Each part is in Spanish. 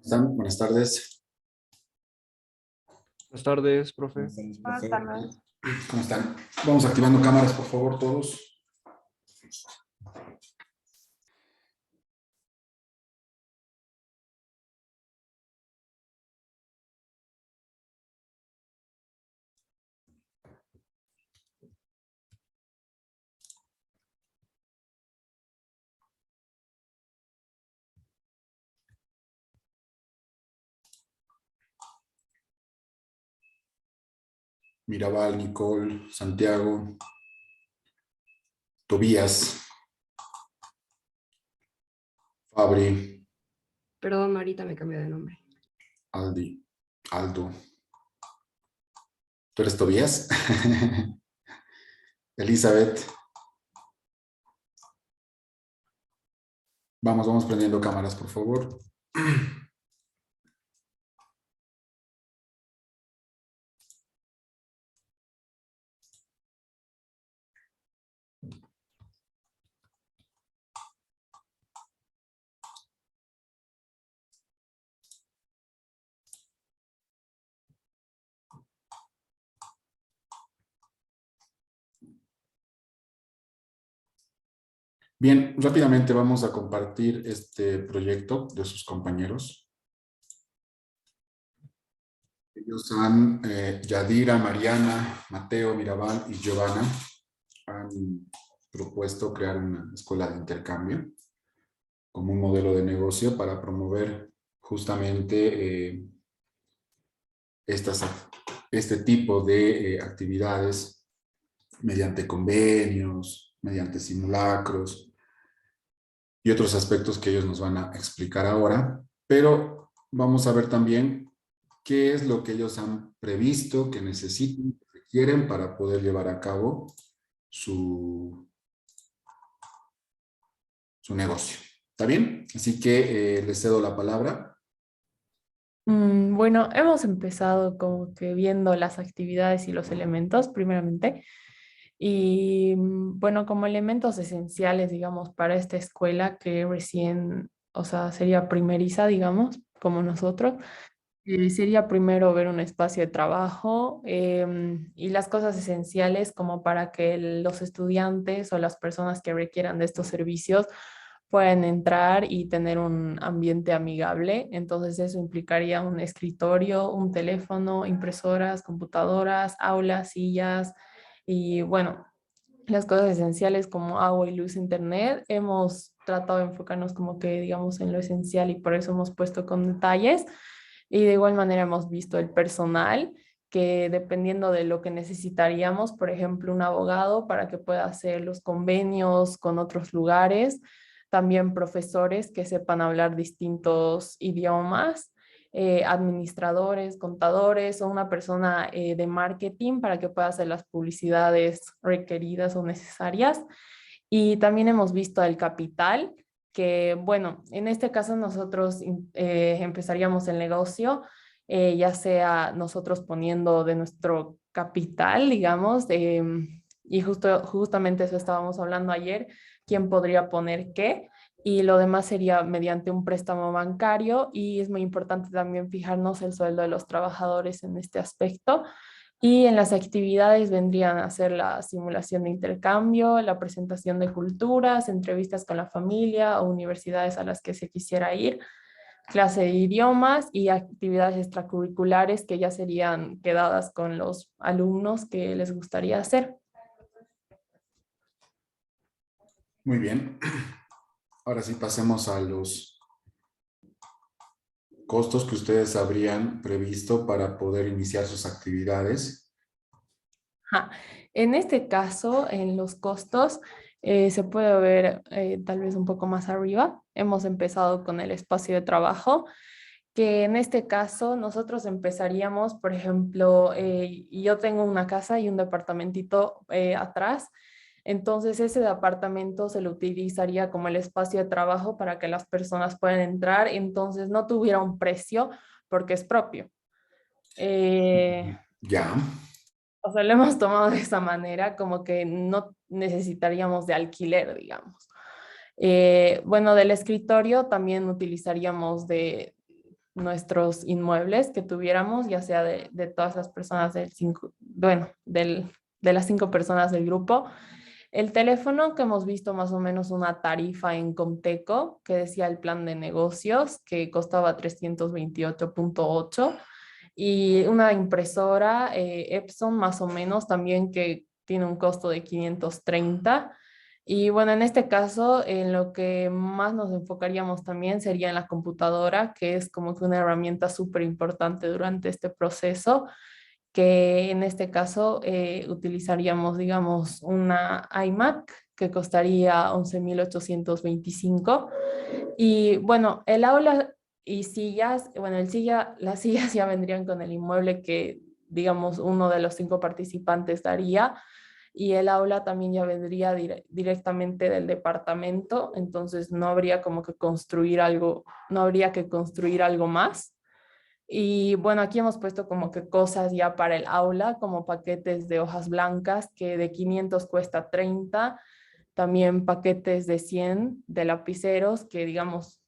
¿Están? Buenas tardes. Buenas tardes, profe. Buenas tardes, profe. ¿Cómo están? Vamos activando cámaras, por favor, todos. Mirabal, Nicole, Santiago, Tobías, Fabri, Perdón, ahorita me cambió de nombre. Aldi, Aldo. ¿Tú eres Tobías? Elizabeth. Vamos prendiendo cámaras, por favor. Bien, rápidamente vamos a compartir este proyecto de sus compañeros. Ellos han, Yadira, Mariana, Mateo, Mirabal y Giovanna han propuesto crear una escuela de intercambio como un modelo de negocio para promover justamente este tipo de actividades mediante convenios, mediante simulacros y otros aspectos que ellos nos van a explicar ahora, pero vamos a ver también qué es lo que ellos han previsto, que necesitan, que quieren para poder llevar a cabo su negocio. ¿Está bien? Así que les cedo la palabra. Bueno, hemos empezado como que viendo las actividades y los elementos, primeramente. Y bueno, como elementos esenciales, digamos, para esta escuela que recién, o sea, sería primeriza, digamos, como nosotros, sería primero ver un espacio de trabajo y las cosas esenciales como para que los estudiantes o las personas que requieran de estos servicios puedan entrar y tener un ambiente amigable. Entonces eso implicaría un escritorio, un teléfono, impresoras, computadoras, aulas, sillas y bueno, las cosas esenciales como agua y luz, internet. Hemos tratado de enfocarnos como que digamos en lo esencial y por eso hemos puesto con detalles. Y de igual manera hemos visto el personal que dependiendo de lo que necesitaríamos, por ejemplo, un abogado para que pueda hacer los convenios con otros lugares, también profesores que sepan hablar distintos idiomas, administradores, contadores o una persona de marketing para que pueda hacer las publicidades requeridas o necesarias. Y también hemos visto el capital, que bueno, en este caso nosotros empezaríamos el negocio, ya sea nosotros poniendo de nuestro capital, digamos, y justamente eso estábamos hablando ayer, quién podría poner qué, y lo demás sería mediante un préstamo bancario, y es muy importante también fijarnos el sueldo de los trabajadores en este aspecto. Y en las actividades vendrían a ser la simulación de intercambio, la presentación de culturas, entrevistas con la familia o universidades a las que se quisiera ir, clase de idiomas y actividades extracurriculares que ya serían quedadas con los alumnos que les gustaría hacer. Muy bien. Ahora sí pasemos a los costos que ustedes habrían previsto para poder iniciar sus actividades. En este caso, en los costos, se puede ver tal vez un poco más arriba. Hemos empezado con el espacio de trabajo, que en este caso nosotros empezaríamos, por ejemplo, yo tengo una casa y un departamentito atrás, entonces ese departamento se lo utilizaría como el espacio de trabajo para que las personas puedan entrar, entonces no tuviera un precio porque es propio. Ya. O sea, lo hemos tomado de esa manera, como que no necesitaríamos de alquiler, digamos. Bueno, del escritorio también utilizaríamos nuestros inmuebles que tuviéramos, ya sea de todas las personas de las 5 personas del grupo. El teléfono que hemos visto más o menos una tarifa en Comteco que decía el plan de negocios que costaba 328.8 y una impresora Epson más o menos también que tiene un costo de 530. Y bueno, en este caso, en lo que más nos enfocaríamos también sería en la computadora, que es como que una herramienta súper importante durante este proceso, que en este caso utilizaríamos, digamos, una iMac que costaría 11.825. Y bueno, el aula y sillas, bueno, las sillas ya vendrían con el inmueble que, digamos, uno de los 5 participantes daría. Y el aula también ya vendría directamente del departamento, entonces no habría como que construir algo, no habría que construir algo más. Y bueno, aquí hemos puesto como que cosas ya para el aula, como paquetes de hojas blancas, que de 500 cuesta 30, también paquetes de 100 de lapiceros, que digamos,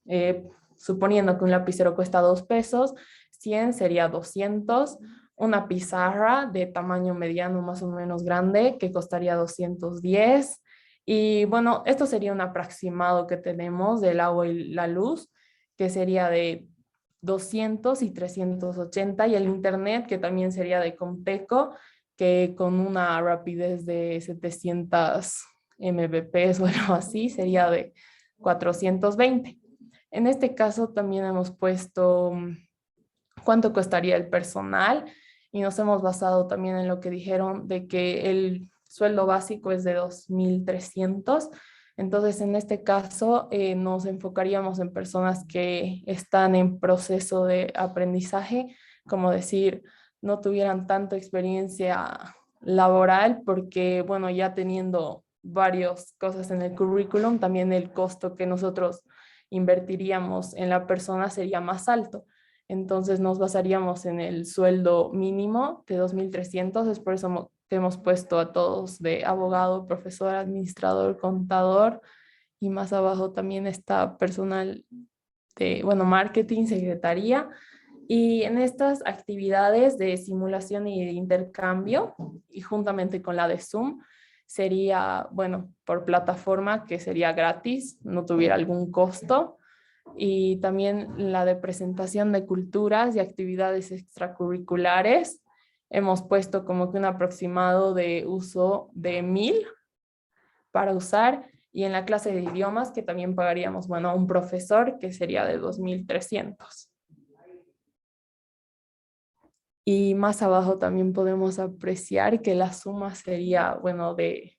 suponiendo que un lapicero cuesta 2 pesos, 100 sería 200, una pizarra de tamaño mediano más o menos grande, que costaría 210. Y bueno, esto sería un aproximado que tenemos del agua y la luz, que sería de 200 y 380, y el internet que también sería de Comteco, que con una rapidez de 700 Mbps o algo así sería de 420. En este caso también hemos puesto cuánto costaría el personal y nos hemos basado también en lo que dijeron de que el sueldo básico es de 2.300. Entonces, en este caso, nos enfocaríamos en personas que están en proceso de aprendizaje, como decir, no tuvieran tanta experiencia laboral, porque, bueno, ya teniendo varias cosas en el currículum, también el costo que nosotros invertiríamos en la persona sería más alto. Entonces nos basaríamos en el sueldo mínimo de 2.300, es por eso que hemos puesto a todos de abogado, profesor, administrador, contador, y más abajo también está personal de, bueno, marketing, secretaría. Y en estas actividades de simulación y de intercambio, y juntamente con la de Zoom, sería, bueno, por plataforma, que sería gratis, no tuviera algún costo, y también la de presentación de culturas y actividades extracurriculares. Hemos puesto como que un aproximado de uso de 1.000 para usar, y en la clase de idiomas que también pagaríamos, bueno, a un profesor que sería de 2.300. Y más abajo también podemos apreciar que la suma sería, bueno, de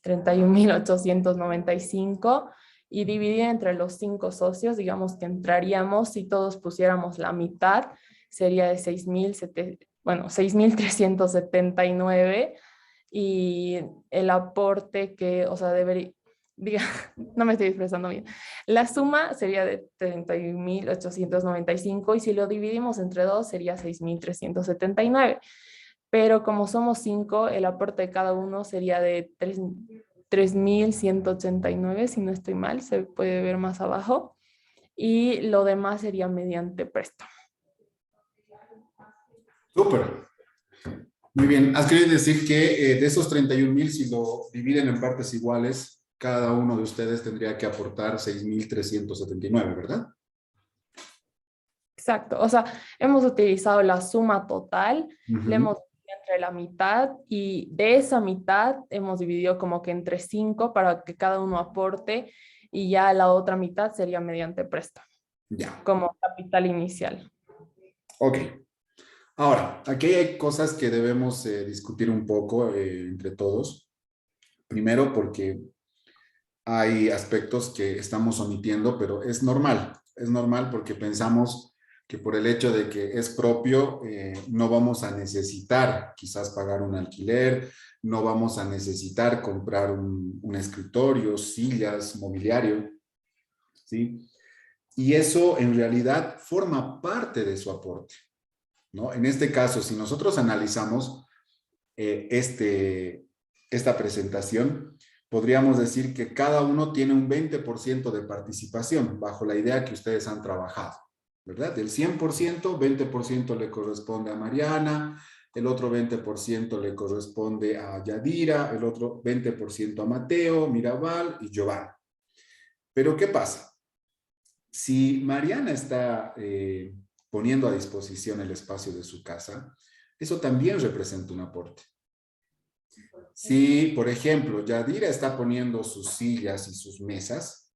31.895, y dividida entre los 5 socios, digamos que entraríamos, si todos pusiéramos la mitad, sería de 6.379, y el aporte que, o sea, debería, diga, no me estoy expresando bien. La suma sería de 31.895, y si lo dividimos entre dos sería 6.379. Pero como somos 5, el aporte de cada uno sería de 3.189, si no estoy mal, se puede ver más abajo. Y lo demás sería mediante préstamo. Súper. Muy bien. Has querido decir que de esos 31.000, si lo dividen en partes iguales, cada uno de ustedes tendría que aportar 6.379, ¿verdad? Exacto. O sea, hemos utilizado la suma total, le Ujú. hemos dividido entre la mitad, y de esa mitad hemos dividido como que entre 5 para que cada uno aporte, y ya la otra mitad sería mediante préstamo, Ya. como capital inicial. Ok. Ahora, aquí hay cosas que debemos discutir un poco entre todos. Primero, porque hay aspectos que estamos omitiendo, pero es normal. Es normal porque pensamos que por el hecho de que es propio, no vamos a necesitar quizás pagar un alquiler, no vamos a necesitar comprar un escritorio, sillas, mobiliario, ¿sí? Y eso en realidad forma parte de su aporte, ¿no? En este caso, si nosotros analizamos esta presentación, podríamos decir que cada uno tiene un 20% de participación bajo la idea que ustedes han trabajado. ¿verdad? Del 100%, 20% le corresponde a Mariana, el otro 20% le corresponde a Yadira, el otro 20% a Mateo, Mirabal y Giovanni. Pero ¿qué pasa? Si Mariana está poniendo a disposición el espacio de su casa, eso también representa un aporte. Si, por ejemplo, Yadira está poniendo sus sillas y sus mesas,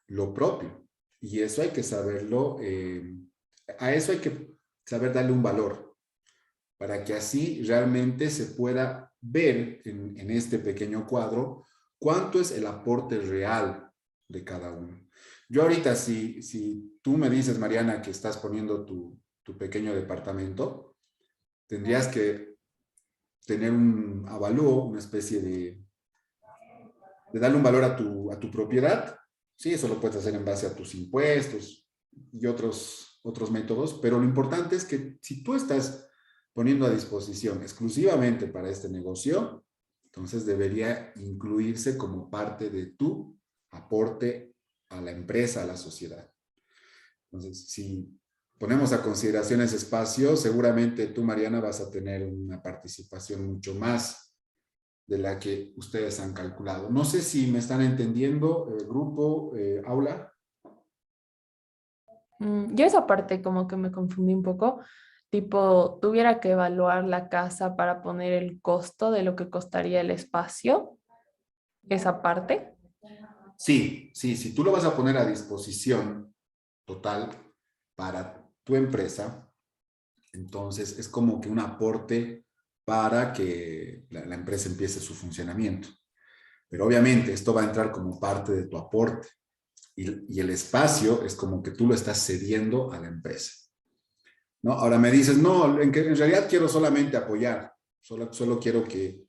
lo propio. Y eso hay que saberlo, a eso hay que saber darle un valor, para que así realmente se pueda ver en este pequeño cuadro cuánto es el aporte real de cada uno. Yo ahorita, si tú me dices, Mariana, que estás poniendo tu pequeño departamento, tendrías que tener un avalúo, una especie de darle un valor a tu propiedad. Sí, eso lo puedes hacer en base a tus impuestos y otros métodos, pero lo importante es que si tú estás poniendo a disposición exclusivamente para este negocio, entonces debería incluirse como parte de tu aporte a la empresa, a la sociedad. Entonces, si ponemos a consideración ese espacio, seguramente tú, Mariana, vas a tener una participación mucho más de la que ustedes han calculado. No sé si me están entendiendo, grupo, aula. Yo esa parte como que me confundí un poco, tipo, tuviera que evaluar la casa para poner el costo de lo que costaría el espacio, esa parte. Sí, si tú lo vas a poner a disposición total para tu empresa, entonces es como que un aporte para que la empresa empiece su funcionamiento. Pero obviamente esto va a entrar como parte de tu aporte y el espacio es como que tú lo estás cediendo a la empresa, ¿no? Ahora me dices, no, en realidad quiero solamente apoyar, solo quiero que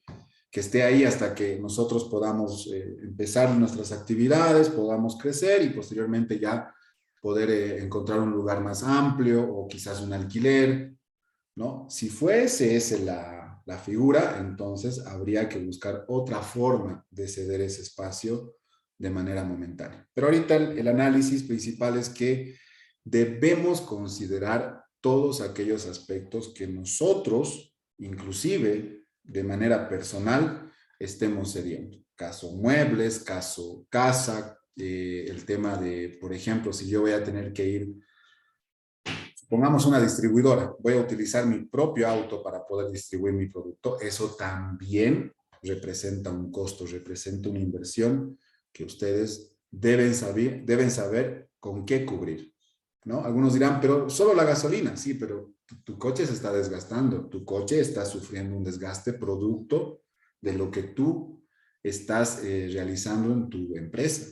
esté ahí hasta que nosotros podamos empezar nuestras actividades, podamos crecer y posteriormente ya poder encontrar un lugar más amplio o quizás un alquiler, ¿no? Si fuese esa la figura, entonces habría que buscar otra forma de ceder ese espacio de manera momentánea. Pero ahorita el análisis principal es que debemos considerar todos aquellos aspectos que nosotros, inclusive de manera personal, estemos cediendo. Caso muebles, caso casa, el tema de, por ejemplo, si yo voy a tener que ir, pongamos una distribuidora, voy a utilizar mi propio auto para poder distribuir mi producto, eso también representa un costo, representa una inversión que ustedes deben saber con qué cubrir, ¿no? Algunos dirán, pero solo la gasolina, sí, pero tu coche se está desgastando, tu coche está sufriendo un desgaste producto de lo que tú estás realizando en tu empresa,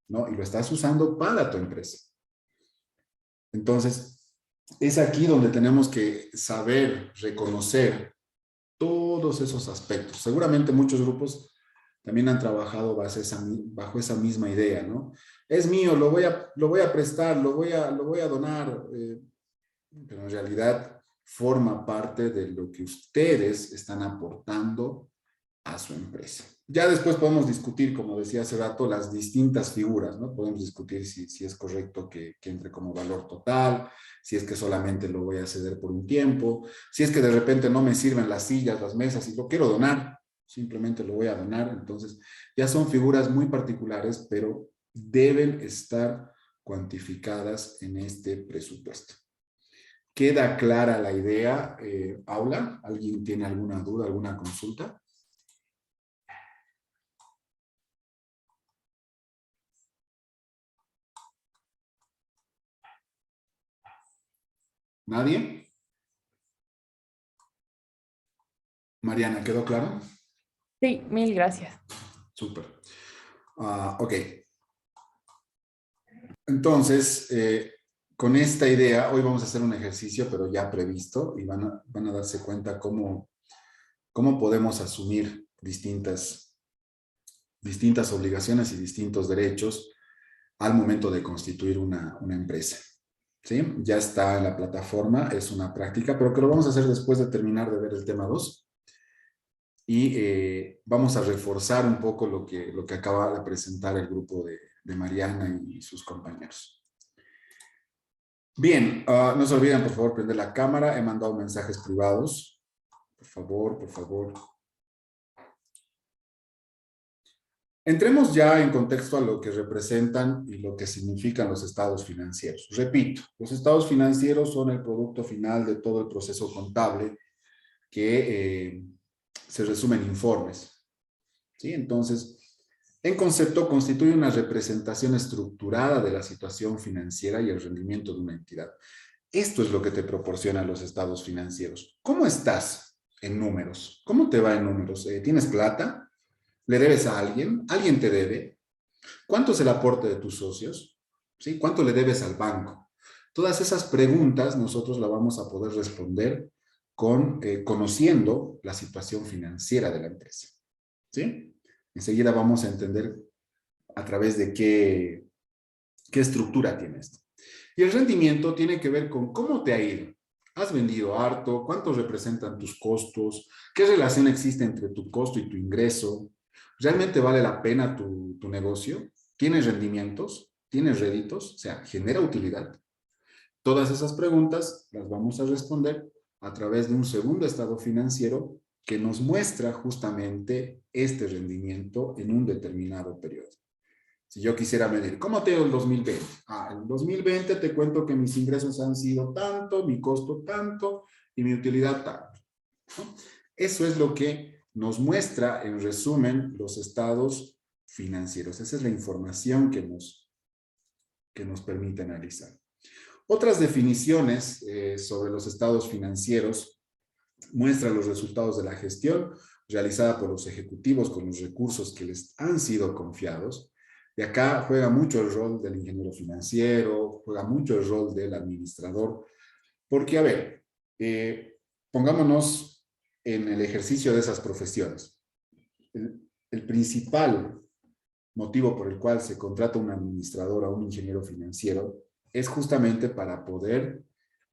¿no? Y lo estás usando para tu empresa. Entonces, es aquí donde tenemos que saber reconocer todos esos aspectos. Seguramente muchos grupos también han trabajado bajo esa misma idea, ¿no? Es mío, lo voy a prestar, lo voy a donar, pero en realidad forma parte de lo que ustedes están aportando a su empresa. Ya después podemos discutir, como decía hace rato, las distintas figuras, ¿no? Podemos discutir si es correcto que entre como valor total, si es que solamente lo voy a ceder por un tiempo, si es que de repente no me sirven las sillas, las mesas y lo quiero donar, simplemente lo voy a donar. Entonces, ya son figuras muy particulares, pero deben estar cuantificadas en este presupuesto. ¿Queda clara la idea, Aula? ¿Alguien tiene alguna duda, alguna consulta? ¿Nadie? Mariana, ¿quedó claro? Sí, mil gracias. Súper. Ok. Entonces, con esta idea, hoy vamos a hacer un ejercicio, pero ya previsto, y van a darse cuenta cómo podemos asumir distintas obligaciones y distintos derechos al momento de constituir una empresa. ¿Sí? Ya está en la plataforma, es una práctica, pero que lo vamos a hacer después de terminar de ver el tema 2. Y vamos a reforzar un poco lo que acaba de presentar el grupo de Mariana y sus compañeros. Bien, no se olviden, por favor, prender la cámara. He mandado mensajes privados. Por favor, por favor. Entremos ya en contexto a lo que representan y lo que significan los estados financieros. Repito, los estados financieros son el producto final de todo el proceso contable que se resume en informes. ¿Sí? Entonces, en concepto, constituye una representación estructurada de la situación financiera y el rendimiento de una entidad. Esto es lo que te proporcionan los estados financieros. ¿Cómo estás en números? ¿Cómo te va en números? ¿Tienes plata? ¿Le debes a alguien? ¿Alguien te debe? ¿Cuánto es el aporte de tus socios? ¿Sí? ¿Cuánto le debes al banco? Todas esas preguntas nosotros las vamos a poder responder conociendo la situación financiera de la empresa. ¿Sí? Enseguida vamos a entender a través de qué estructura tiene esto. Y el rendimiento tiene que ver con cómo te ha ido. ¿Has vendido harto? ¿Cuántos representan tus costos? ¿Qué relación existe entre tu costo y tu ingreso? ¿Realmente vale la pena tu negocio? ¿Tienes rendimientos? ¿Tienes réditos? O sea, ¿genera utilidad? Todas esas preguntas las vamos a responder a través de un segundo estado financiero que nos muestra justamente este rendimiento en un determinado periodo. Si yo quisiera medir, ¿cómo te dio el 2020? En el 2020 te cuento que mis ingresos han sido tanto, mi costo tanto y mi utilidad tanto, ¿no? Eso es lo que nos muestra, en resumen, los estados financieros. Esa es la información que nos permite analizar. Otras definiciones sobre los estados financieros muestran los resultados de la gestión realizada por los ejecutivos con los recursos que les han sido confiados. Y acá juega mucho el rol del ingeniero financiero, juega mucho el rol del administrador, porque, a ver, pongámonos en el ejercicio de esas profesiones. El principal motivo por el cual se contrata un administrador o un ingeniero financiero es justamente para poder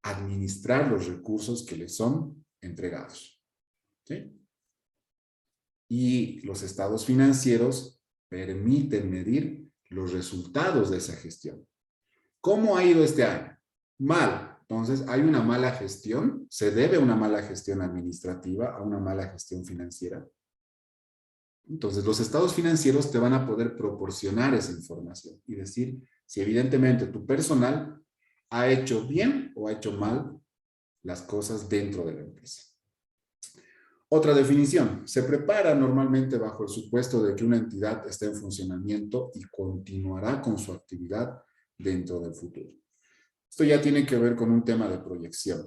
administrar los recursos que le son entregados. ¿Sí? Y los estados financieros permiten medir los resultados de esa gestión. ¿Cómo ha ido este año? Mal. Entonces, hay una mala gestión, se debe a una mala gestión administrativa, a una mala gestión financiera. Entonces, los estados financieros te van a poder proporcionar esa información y decir si evidentemente tu personal ha hecho bien o ha hecho mal las cosas dentro de la empresa. Otra definición, se prepara normalmente bajo el supuesto de que una entidad está en funcionamiento y continuará con su actividad dentro del futuro. Esto ya tiene que ver con un tema de proyección,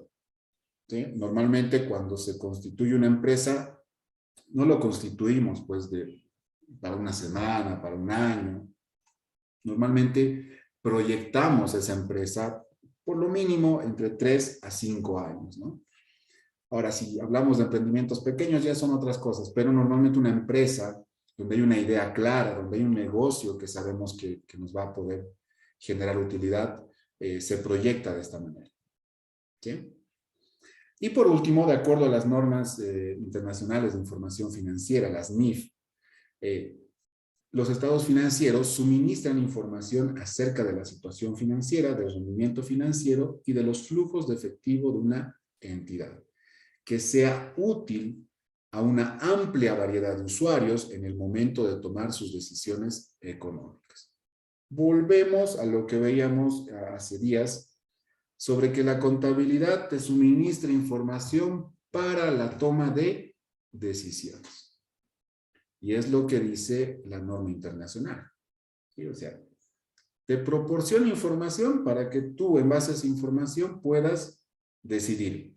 ¿sí? Normalmente cuando se constituye una empresa, no lo constituimos pues para una semana, para un año. Normalmente proyectamos esa empresa por lo mínimo entre 3 a 5 años, ¿no? Ahora, si hablamos de emprendimientos pequeños, ya son otras cosas, pero normalmente una empresa donde hay una idea clara, donde hay un negocio que sabemos que nos va a poder generar utilidad, se proyecta de esta manera. ¿Sí? Y por último, de acuerdo a las normas internacionales de información financiera, las NIF, los estados financieros suministran información acerca de la situación financiera, del rendimiento financiero y de los flujos de efectivo de una entidad, que sea útil a una amplia variedad de usuarios en el momento de tomar sus decisiones económicas. Volvemos a lo que veíamos hace días sobre que la contabilidad te suministra información para la toma de decisiones. Y es lo que dice la norma internacional. ¿Sí? O sea, te proporciona información para que tú, en base a esa información, puedas decidir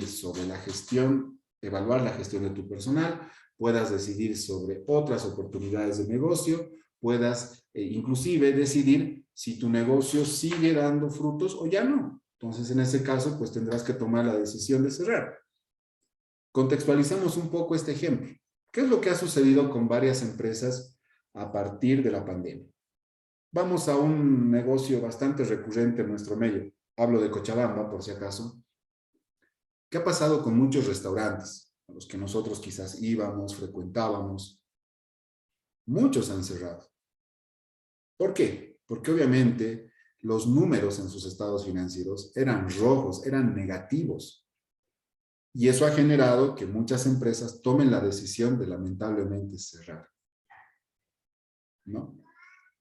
sobre la gestión, evaluar la gestión de tu personal, puedas decidir sobre otras oportunidades de negocio, puedas inclusive decidir si tu negocio sigue dando frutos o ya no. Entonces, en ese caso, pues tendrás que tomar la decisión de cerrar. Contextualizamos un poco este ejemplo. ¿Qué es lo que ha sucedido con varias empresas a partir de la pandemia? Vamos a un negocio bastante recurrente en nuestro medio. Hablo de Cochabamba, por si acaso. ¿Qué ha pasado con muchos restaurantes a los que nosotros quizás íbamos, frecuentábamos? Muchos han cerrado. ¿Por qué? Porque obviamente los números en sus estados financieros eran rojos, eran negativos. Y eso ha generado que muchas empresas tomen la decisión de lamentablemente cerrar, ¿no?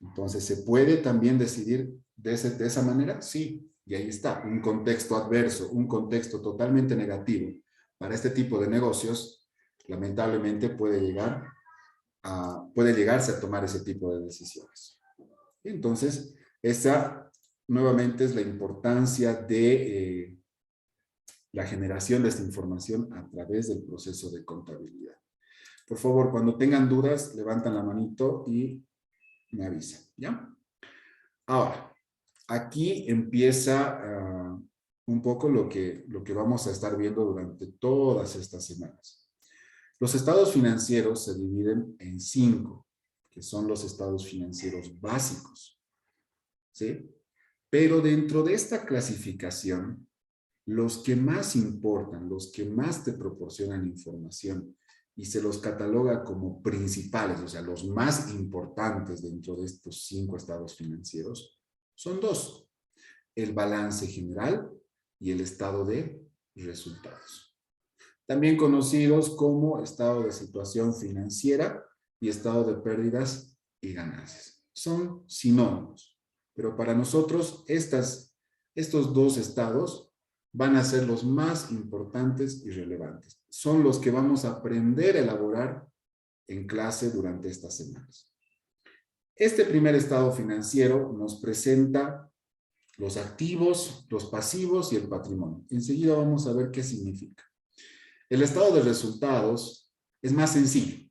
Entonces, ¿se puede también decidir de esa manera? Sí, y ahí está, un contexto adverso, un contexto totalmente negativo para este tipo de negocios, lamentablemente puede llegarse a tomar ese tipo de decisiones. Entonces, esa nuevamente es la importancia de la generación de esta información a través del proceso de contabilidad. Por favor, cuando tengan dudas, levantan la manito y me avisan, ¿ya? Ahora, aquí empieza un poco lo que vamos a estar viendo durante todas estas semanas. Los estados financieros se dividen en 5, que son los estados financieros básicos, ¿sí? Pero dentro de esta clasificación, los que más importan, los que más te proporcionan información y se los cataloga como principales, o sea, los más importantes dentro de estos 5 estados financieros, son 2, el balance general y el estado de resultados. También conocidos como estado de situación financiera y estado de pérdidas y ganancias. Son sinónimos, pero para nosotros estos 2 estados van a ser los más importantes y relevantes. Son los que vamos a aprender a elaborar en clase durante estas semanas. Este primer estado financiero nos presenta los activos, los pasivos y el patrimonio. Enseguida vamos a ver qué significa. El estado de resultados es más sencillo.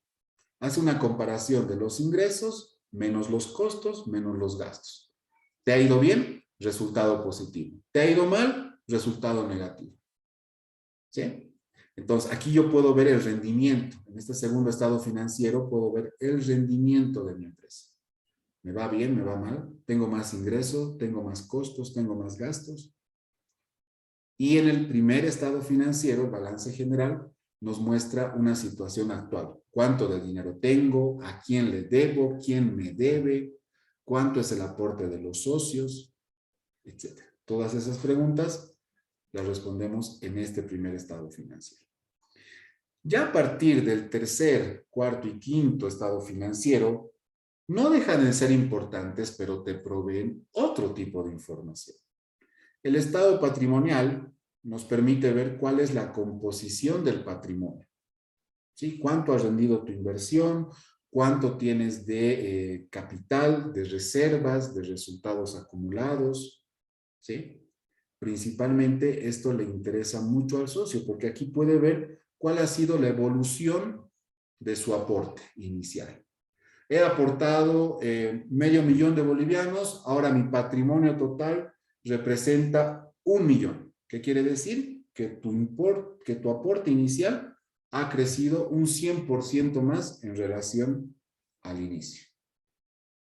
Hace una comparación de los ingresos menos los costos menos los gastos. ¿Te ha ido bien? Resultado positivo. ¿Te ha ido mal? Resultado negativo. ¿Sí? Entonces, aquí yo puedo ver el rendimiento. En este segundo estado financiero puedo ver el rendimiento de mi empresa. ¿Me va bien? ¿Me va mal? ¿Tengo más ingresos? ¿Tengo más costos? ¿Tengo más gastos? Y en el primer estado financiero, el balance general, nos muestra una situación actual. ¿Cuánto de dinero tengo? ¿A quién le debo? ¿Quién me debe? ¿Cuánto es el aporte de los socios? Etcétera. Todas esas preguntas las respondemos en este primer estado financiero. Ya a partir del tercer, cuarto y quinto estado financiero, no dejan de ser importantes, pero te proveen otro tipo de información. El estado patrimonial nos permite ver cuál es la composición del patrimonio. ¿Sí? ¿Cuánto ha rendido tu inversión? ¿Cuánto tienes de capital, de reservas, de resultados acumulados? ¿Sí? Principalmente esto le interesa mucho al socio, porque aquí puede ver cuál ha sido la evolución de su aporte inicial. He aportado $500,000 de bolivianos, ahora mi patrimonio total representa 1,000,000. ¿Qué quiere decir? Que tu aporte inicial ha crecido un 100% más en relación al inicio,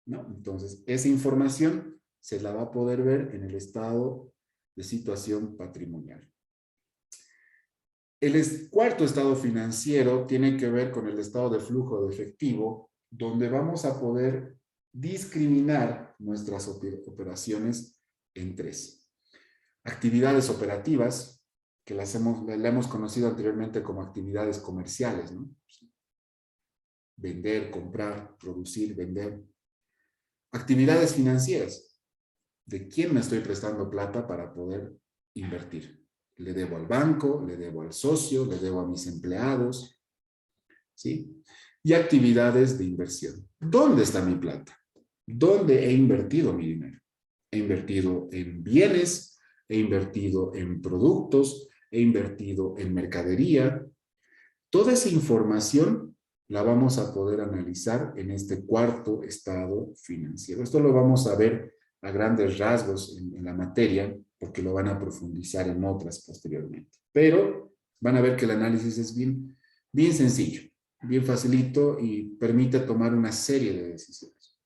¿no? Entonces, esa información se la va a poder ver en el estado de situación patrimonial. El cuarto estado financiero tiene que ver con el estado de flujo de efectivo, donde vamos a poder discriminar nuestras operaciones en 3. Actividades operativas, que la hemos conocido anteriormente como actividades comerciales, ¿no? Vender, comprar, producir, vender. Actividades financieras. ¿De quién me estoy prestando plata para poder invertir? ¿Le debo al banco? ¿Le debo al socio? ¿Le debo a mis empleados? ¿Sí? Y actividades de inversión. ¿Dónde está mi plata? ¿Dónde he invertido mi dinero? He invertido en bienes, he invertido en productos, he invertido en mercadería. Toda esa información la vamos a poder analizar en este cuarto estado financiero. Esto lo vamos a ver a grandes rasgos en la materia, porque lo van a profundizar en otras posteriormente. Pero van a ver que el análisis es bien sencillo, bien facilito y permite tomar una serie de decisiones.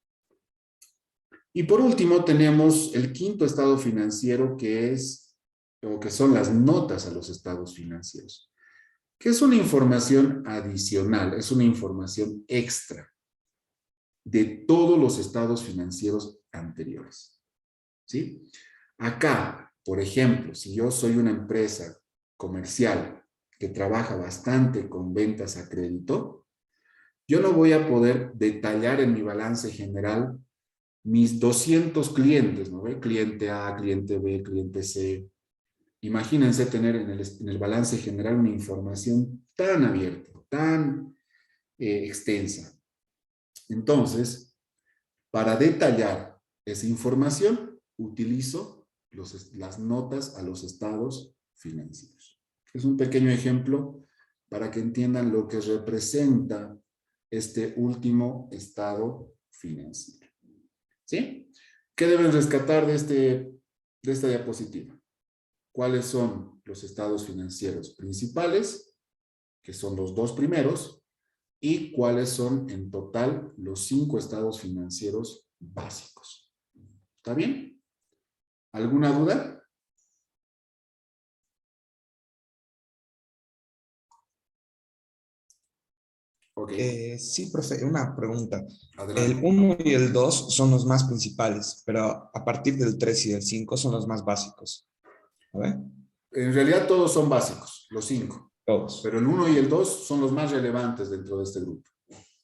Y por último tenemos el quinto estado financiero, que son las notas a los estados financieros, que es una información adicional, es una información extra de todos los estados financieros anteriores. ¿sí? Acá, por ejemplo, si yo soy una empresa comercial que trabaja bastante con ventas a crédito, yo no voy a poder detallar en mi balance general mis 200 clientes, ¿no ve? Cliente A, cliente B, cliente C. Imagínense tener en el balance general una información tan abierta, tan extensa. Entonces, para detallar esa información, utilizo las notas a los estados financieros. Es un pequeño ejemplo para que entiendan lo que representa este último estado financiero. ¿Sí? ¿Qué deben rescatar de esta diapositiva? ¿Cuáles son los estados financieros principales, que son los dos primeros, y cuáles son en total los 5 estados financieros básicos? ¿Está bien? ¿Alguna duda? Ok, Sí, profe, una pregunta. El adelante. 1 y el 2 son los más principales, pero a partir del 3 y del 5 son los más básicos. A ver, En realidad todos son básicos, los 5, todos. pero el 1 y el 2 son los más relevantes dentro de este grupo.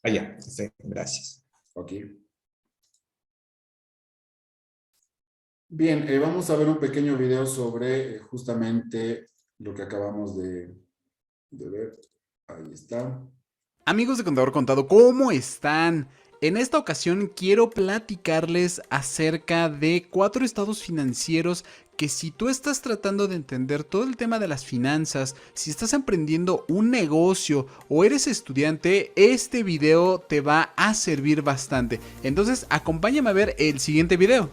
Allá, perfecto, gracias. Ok. Bien, vamos a ver un pequeño video sobre justamente lo que acabamos de ver. Ahí está. Amigos de Contador Contado, ¿cómo están? En esta ocasión quiero platicarles acerca de 4 estados financieros que si tú estás tratando de entender todo el tema de las finanzas, si estás emprendiendo un negocio o eres estudiante, este video te va a servir bastante. Entonces, acompáñame a ver el siguiente video.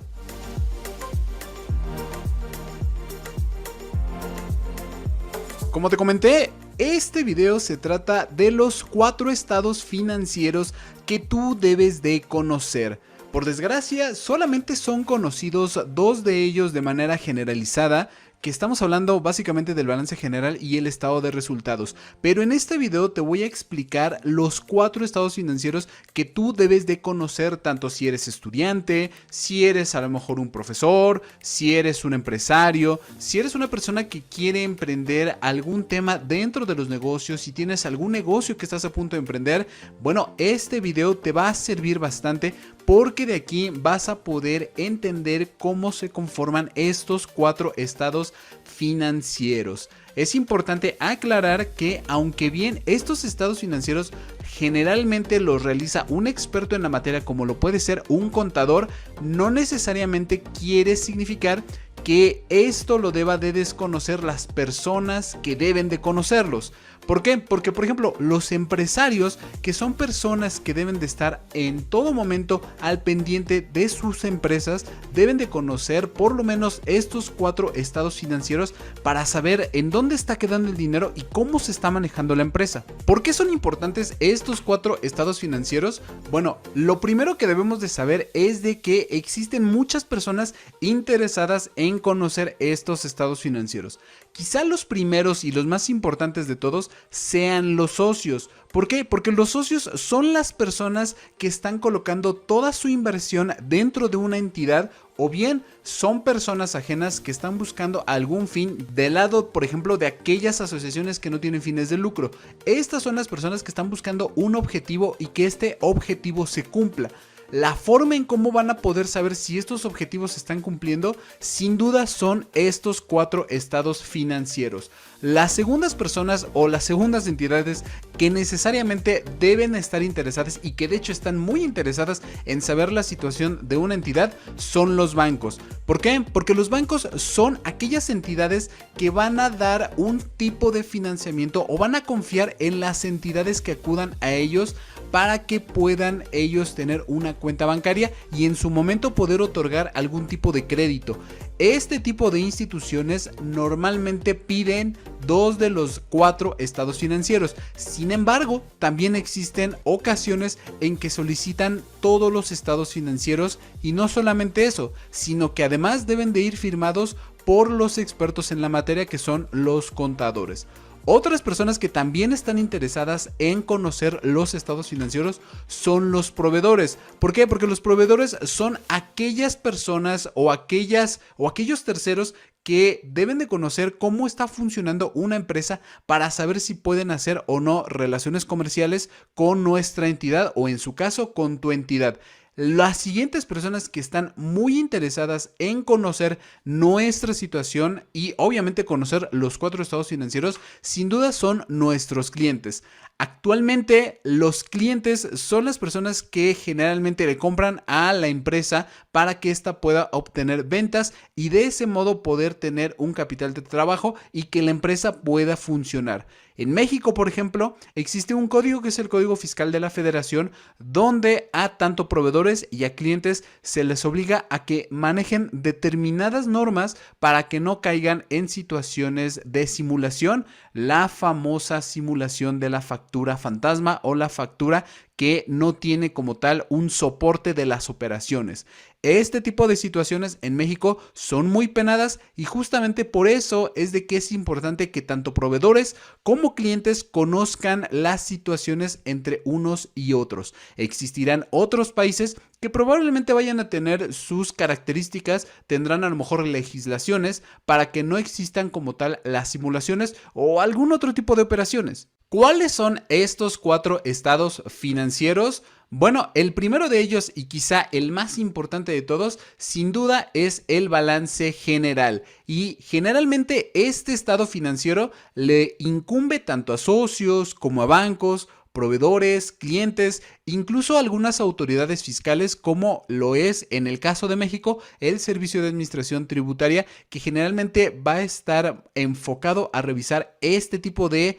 Como te comenté, este video se trata de los 4 estados financieros que tú debes de conocer. Por desgracia, solamente son conocidos 2 de ellos de manera generalizada, que estamos hablando básicamente del balance general y el estado de resultados. Pero en este video te voy a explicar los 4 estados financieros que tú debes de conocer, tanto si eres estudiante, si eres a lo mejor un profesor, si eres un empresario, si eres una persona que quiere emprender algún tema dentro de los negocios, si tienes algún negocio que estás a punto de emprender. Bueno, este video te va a servir bastante porque de aquí vas a poder entender cómo se conforman estos 4 estados financieros. Es importante aclarar que aunque bien estos estados financieros generalmente los realiza un experto en la materia, como lo puede ser un contador, no necesariamente quiere significar que esto lo deba de desconocer las personas que deben de conocerlos. ¿Por qué? Porque, por ejemplo, los empresarios, que son personas que deben de estar en todo momento al pendiente de sus empresas, deben de conocer por lo menos estos 4 estados financieros para saber en dónde está quedando el dinero y cómo se está manejando la empresa. ¿Por qué son importantes estos 4 estados financieros? Bueno, lo primero que debemos de saber es de que existen muchas personas interesadas en conocer estos estados financieros. Quizá los primeros y los más importantes de todos sean los socios. ¿Por qué? Porque los socios son las personas que están colocando toda su inversión dentro de una entidad, o bien son personas ajenas que están buscando algún fin del lado, por ejemplo, de aquellas asociaciones que no tienen fines de lucro. Estas son las personas que están buscando un objetivo y que este objetivo se cumpla. La forma en cómo van a poder saber si estos objetivos se están cumpliendo, sin duda son estos 4 estados financieros. Las segundas personas o las segundas entidades que necesariamente deben estar interesadas y que de hecho están muy interesadas en saber la situación de una entidad son los bancos. ¿Por qué? Porque los bancos son aquellas entidades que van a dar un tipo de financiamiento o van a confiar en las entidades que acudan a ellos para que puedan ellos tener una cuenta bancaria y en su momento poder otorgar algún tipo de crédito. Este tipo de instituciones normalmente piden 2 de los 4 estados financieros. Sin embargo, también existen ocasiones en que solicitan todos los estados financieros, y no solamente eso, sino que además deben de ir firmados por los expertos en la materia, que son los contadores. Otras personas que también están interesadas en conocer los estados financieros son los proveedores. ¿Por qué? Porque los proveedores son aquellas personas o aquellos terceros que deben de conocer cómo está funcionando una empresa para saber si pueden hacer o no relaciones comerciales con nuestra entidad o en su caso con tu entidad. Las siguientes personas que están muy interesadas en conocer nuestra situación y obviamente conocer los 4 estados financieros, sin duda son nuestros clientes. Actualmente los clientes son las personas que generalmente le compran a la empresa para que ésta pueda obtener ventas y de ese modo poder tener un capital de trabajo y que la empresa pueda funcionar. En México, por ejemplo, existe un código que es el Código Fiscal de la Federación, donde a tanto proveedores y a clientes se les obliga a que manejen determinadas normas para que no caigan en situaciones de simulación, la famosa simulación de la factura fantasma o la factura que no tiene como tal un soporte de las operaciones. Este tipo de situaciones en México son muy penadas y justamente por eso es de que es importante que tanto proveedores como clientes conozcan las situaciones entre unos y otros. Existirán otros países que probablemente vayan a tener sus características, tendrán a lo mejor legislaciones para que no existan como tal las simulaciones o algún otro tipo de operaciones. ¿Cuáles son estos 4 estados financieros? Bueno, el primero de ellos y quizá el más importante de todos, sin duda es el balance general. Y generalmente este estado financiero le incumbe tanto a socios como a bancos, proveedores, clientes, incluso algunas autoridades fiscales, como lo es en el caso de México el Servicio de Administración Tributaria, que generalmente va a estar enfocado a revisar este tipo de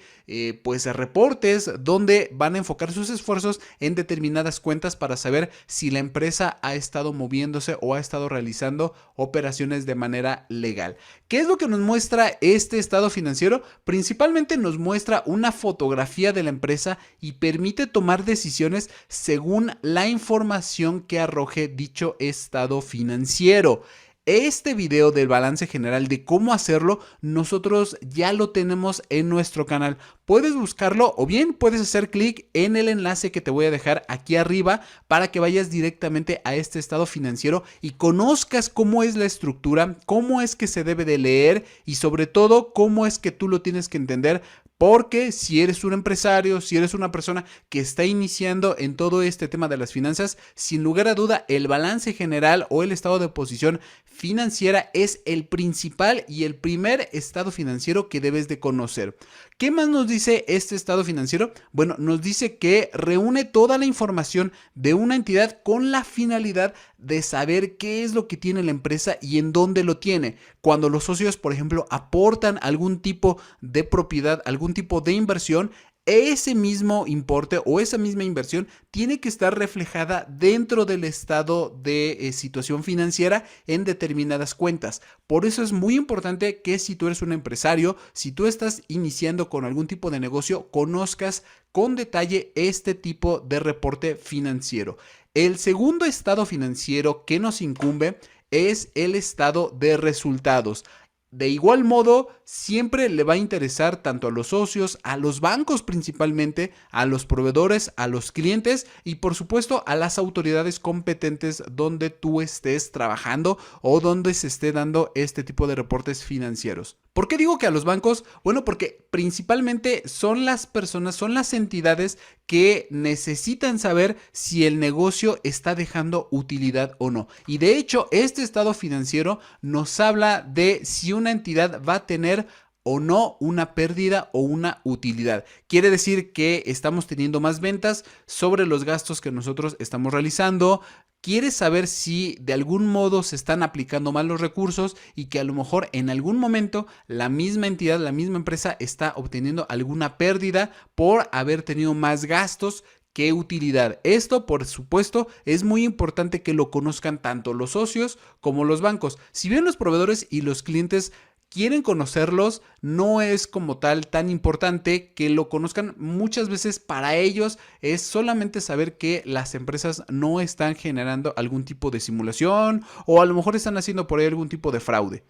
reportes, donde van a enfocar sus esfuerzos en determinadas cuentas para saber si la empresa ha estado moviéndose o ha estado realizando operaciones de manera legal. ¿Qué es lo que nos muestra este estado financiero? Principalmente nos muestra una fotografía de la empresa y permite tomar decisiones según la información que arroje dicho estado financiero. Este video del balance general de cómo hacerlo, nosotros ya lo tenemos en nuestro canal. Puedes buscarlo o bien puedes hacer clic en el enlace que te voy a dejar aquí arriba para que vayas directamente a este estado financiero y conozcas cómo es la estructura, cómo es que se debe de leer y sobre todo cómo es que tú lo tienes que entender. Porque si eres un empresario, si eres una persona que está iniciando en todo este tema de las finanzas, sin lugar a duda el balance general o el estado de posición financiera es el principal y el primer estado financiero que debes de conocer. ¿Qué más nos dice este estado financiero? Bueno, nos dice que reúne toda la información de una entidad con la finalidad de saber qué es lo que tiene la empresa y en dónde lo tiene. Cuando los socios, por ejemplo, aportan algún tipo de propiedad, algún tipo de inversión, ese mismo importe o esa misma inversión tiene que estar reflejada dentro del estado de situación financiera en determinadas cuentas. Por eso es muy importante que si tú eres un empresario, si tú estás iniciando con algún tipo de negocio, conozcas con detalle este tipo de reporte financiero. El segundo estado financiero que nos incumbe es el estado de resultados. De igual modo, siempre le va a interesar tanto a los socios, a los bancos principalmente, a los proveedores, a los clientes y por supuesto a las autoridades competentes donde tú estés trabajando o donde se esté dando este tipo de reportes financieros. ¿Por qué digo que a los bancos? Bueno, porque principalmente son las personas, son las entidades que necesitan saber si el negocio está dejando utilidad o no. Y de hecho, este estado financiero nos habla de si una entidad va a tener o no una pérdida o una utilidad. Quiere decir que estamos teniendo más ventas sobre los gastos que nosotros estamos realizando. Quieres saber si de algún modo se están aplicando mal los recursos y que a lo mejor en algún momento la misma entidad, la misma empresa está obteniendo alguna pérdida por haber tenido más gastos que utilidad. Esto, por supuesto, es muy importante que lo conozcan tanto los socios como los bancos. Si bien los proveedores y los clientes quieren conocerlos, no es como tal tan importante que lo conozcan. Muchas veces para ellos es solamente saber que las empresas no están generando algún tipo de simulación o a lo mejor están haciendo por ahí algún tipo de fraude.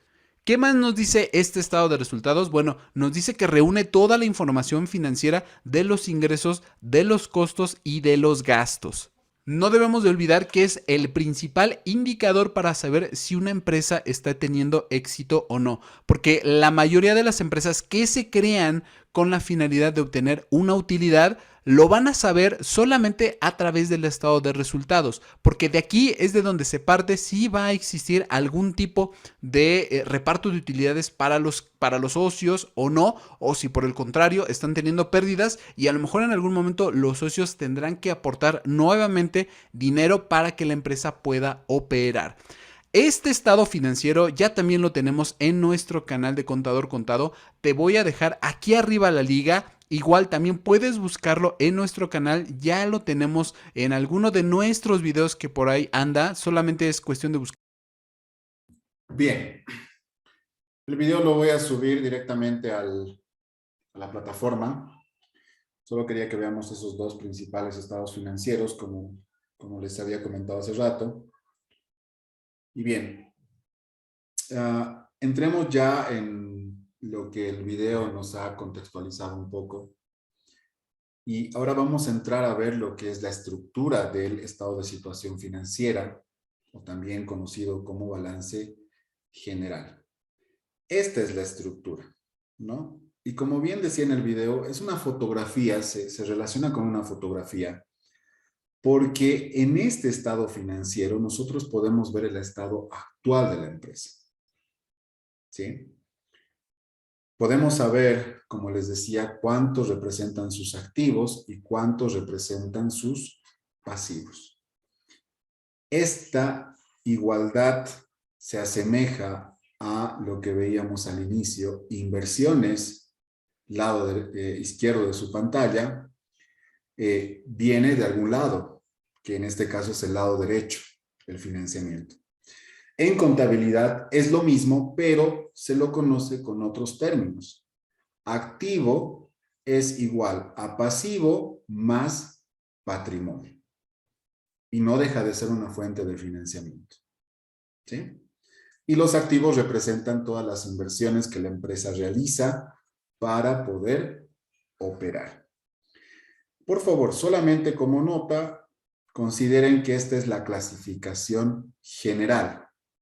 ¿Qué más nos dice este estado de resultados? Bueno, nos dice que reúne toda la información financiera de los ingresos, de los costos y de los gastos. No debemos de olvidar que es el principal indicador para saber si una empresa está teniendo éxito o no, porque la mayoría de las empresas que se crean con la finalidad de obtener una utilidad lo van a saber solamente a través del estado de resultados, porque de aquí es de donde se parte si va a existir algún tipo de reparto de utilidades para los socios o no, o si por el contrario están teniendo pérdidas y a lo mejor en algún momento los socios tendrán que aportar nuevamente dinero para que la empresa pueda operar. Este estado financiero ya también lo tenemos en nuestro canal de Contador Contado. Te voy a dejar aquí arriba la liga. Igual también puedes buscarlo en nuestro canal. Ya lo tenemos en alguno de nuestros videos que por ahí anda. Solamente es cuestión de buscar. Bien. El video lo voy a subir directamente a la plataforma. Solo quería que veamos esos dos principales estados financieros, como les había comentado hace rato. Y bien, entremos ya en lo que el video nos ha contextualizado un poco. Y ahora vamos a entrar a ver lo que es la estructura del estado de situación financiera, o también conocido como balance general. Esta es la estructura, ¿no? Y como bien decía en el video, es una fotografía, se relaciona con una fotografía, porque en este estado financiero nosotros podemos ver el estado actual de la empresa. ¿Sí? Podemos saber, como les decía, cuántos representan sus activos y cuántos representan sus pasivos. Esta igualdad se asemeja a lo que veíamos al inicio, inversiones, lado izquierdo de su pantalla, viene de algún lado, que en este caso es el lado derecho, el financiamiento. En contabilidad es lo mismo, pero se lo conoce con otros términos. Activo es igual a pasivo más patrimonio. Y no deja de ser una fuente de financiamiento. ¿Sí? Y los activos representan todas las inversiones que la empresa realiza para poder operar. Por favor, solamente como nota, consideren que esta es la clasificación general.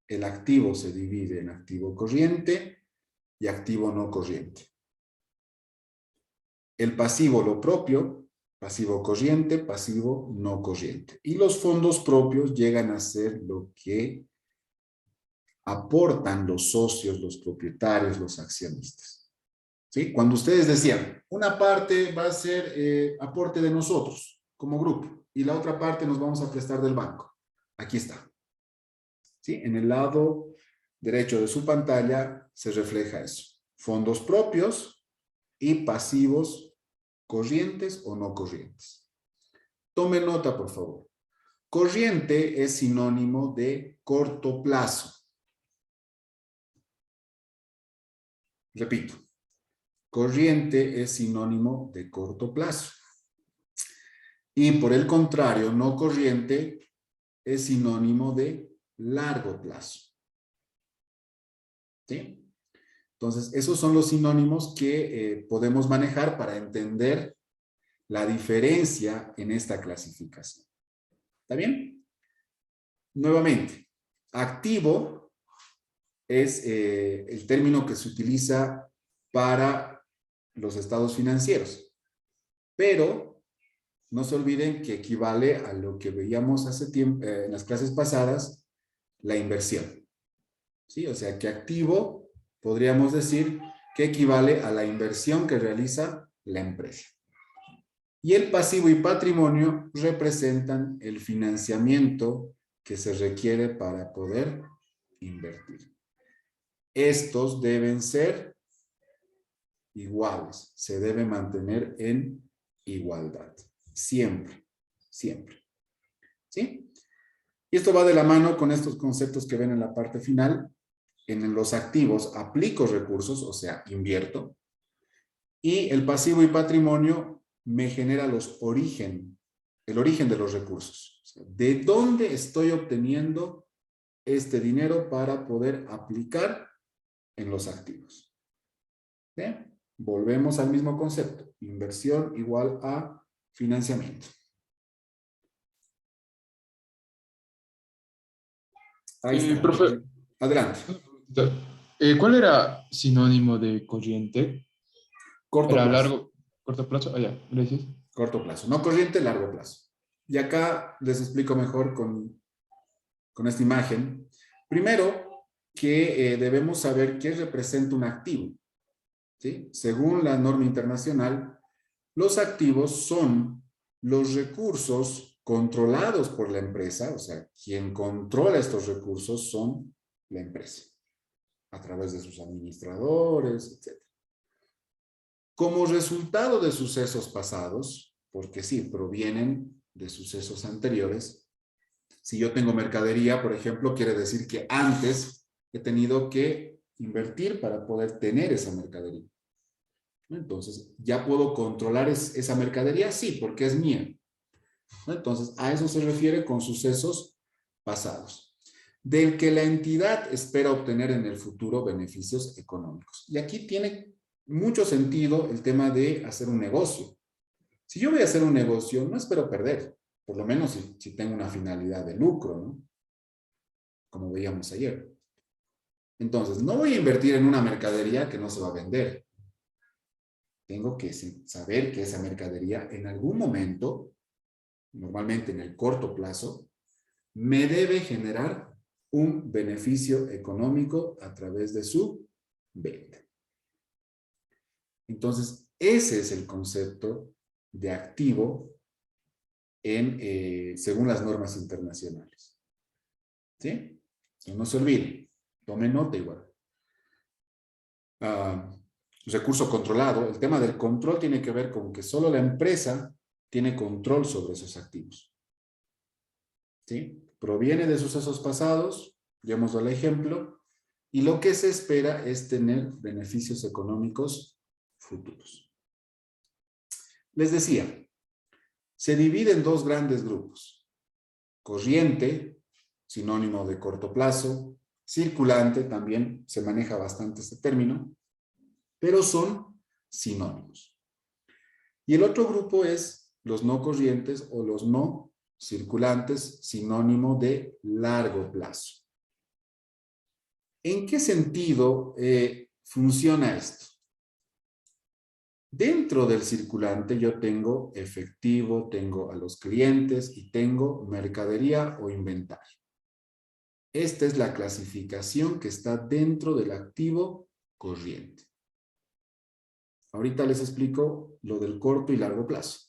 El activo se divide en activo corriente y activo no corriente. El pasivo lo propio, pasivo corriente, pasivo no corriente. Y los fondos propios llegan a ser lo que aportan los socios, los propietarios, los accionistas. ¿Sí? Cuando ustedes decían, una parte va a ser aporte de nosotros como grupo y la otra parte nos vamos a prestar del banco. Aquí está. ¿Sí? En el lado derecho de su pantalla se refleja eso. Fondos propios y pasivos corrientes o no corrientes. Tome nota, por favor. Corriente es sinónimo de corto plazo. Repito, corriente es sinónimo de corto plazo. Y por el contrario, no corriente es sinónimo de largo plazo. ¿Sí? Entonces, esos son los sinónimos que podemos manejar para entender la diferencia en esta clasificación. ¿Está bien? Nuevamente, activo es el término que se utiliza para los estados financieros. Pero no se olviden que equivale a lo que veíamos hace tiempo, en las clases pasadas, la inversión. ¿Sí? O sea que activo podríamos decir que equivale a la inversión que realiza la empresa. Y el pasivo y patrimonio representan el financiamiento que se requiere para poder invertir. Estos deben ser iguales, se debe mantener en igualdad, siempre, siempre. ¿Sí? Y esto va de la mano con estos conceptos que ven en la parte final. En los activos aplico recursos, o sea, invierto, y el pasivo y patrimonio me genera el origen de los recursos. O sea, ¿de dónde estoy obteniendo este dinero para poder aplicar en los activos. ¿Sí? Volvemos al mismo concepto. Inversión igual a financiamiento. Ahí está. Profe, Adelante. ¿Cuál era sinónimo de corriente? Corto ¿Era plazo. largo, corto plazo? Ah, ya, gracias. Corto plazo. No corriente, largo plazo. Y acá les explico mejor con esta imagen. Primero, que debemos saber qué representa un activo. ¿Sí? Según la norma internacional, los activos son los recursos controlados por la empresa, o sea, quien controla estos recursos son la empresa, a través de sus administradores, etc. Como resultado de sucesos pasados, porque sí, provienen de sucesos anteriores, si yo tengo mercadería, por ejemplo, quiere decir que antes he tenido que invertir para poder tener esa mercadería. Entonces, ¿ya puedo controlar esa mercadería? Sí, porque es mía. Entonces, a eso se refiere con sucesos pasados, del que la entidad espera obtener en el futuro beneficios económicos. Y aquí tiene mucho sentido el tema de hacer un negocio. Si yo voy a hacer un negocio, no espero perder, por lo menos si tengo una finalidad de lucro, ¿no? Como veíamos ayer. Entonces, no voy a invertir en una mercadería que no se va a vender. Tengo que saber que esa mercadería en algún momento, normalmente en el corto plazo, me debe generar un beneficio económico a través de su venta. Entonces, ese es el concepto de activo según las normas internacionales. ¿Sí? No se olviden, tomen nota igual. Recurso controlado, el tema del control tiene que ver con que solo la empresa tiene control sobre esos activos. ¿Sí? Proviene de sucesos pasados, ya hemos dado el ejemplo, y lo que se espera es tener beneficios económicos futuros. Les decía, se divide en dos grandes grupos. Corriente, sinónimo de corto plazo, circulante, también se maneja bastante este término, pero son sinónimos. Y el otro grupo es los no corrientes o los no circulantes, sinónimo de largo plazo. ¿En qué sentido funciona esto? Dentro del circulante yo tengo efectivo, tengo a los clientes y tengo mercadería o inventario. Esta es la clasificación que está dentro del activo corriente. Ahorita les explico lo del corto y largo plazo.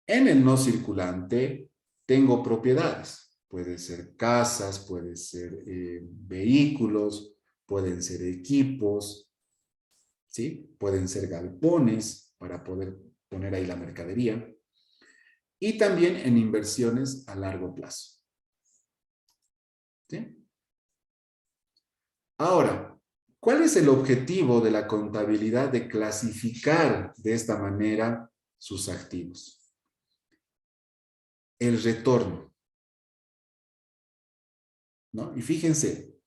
En el no circulante tengo propiedades. Pueden ser casas, pueden ser vehículos, pueden ser equipos, ¿sí? Pueden ser galpones para poder poner ahí la mercadería. Y también en inversiones a largo plazo. ¿Sí? Ahora, ¿cuál es el objetivo de la contabilidad de clasificar de esta manera sus activos? El retorno, ¿no? Y fíjense,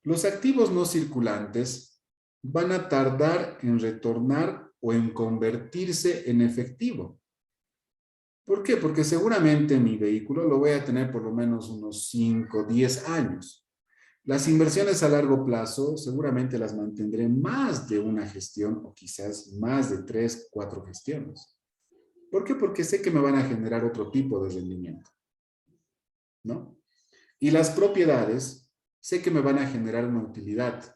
los activos no circulantes van a tardar en retornar o en convertirse en efectivo. ¿Por qué? Porque seguramente mi vehículo lo voy a tener por lo menos unos 5, 10 años. Las inversiones a largo plazo seguramente las mantendré más de una gestión o quizás más de 3, 4 gestiones. ¿Por qué? Porque sé que me van a generar otro tipo de rendimiento, ¿no? Y las propiedades sé que me van a generar una utilidad.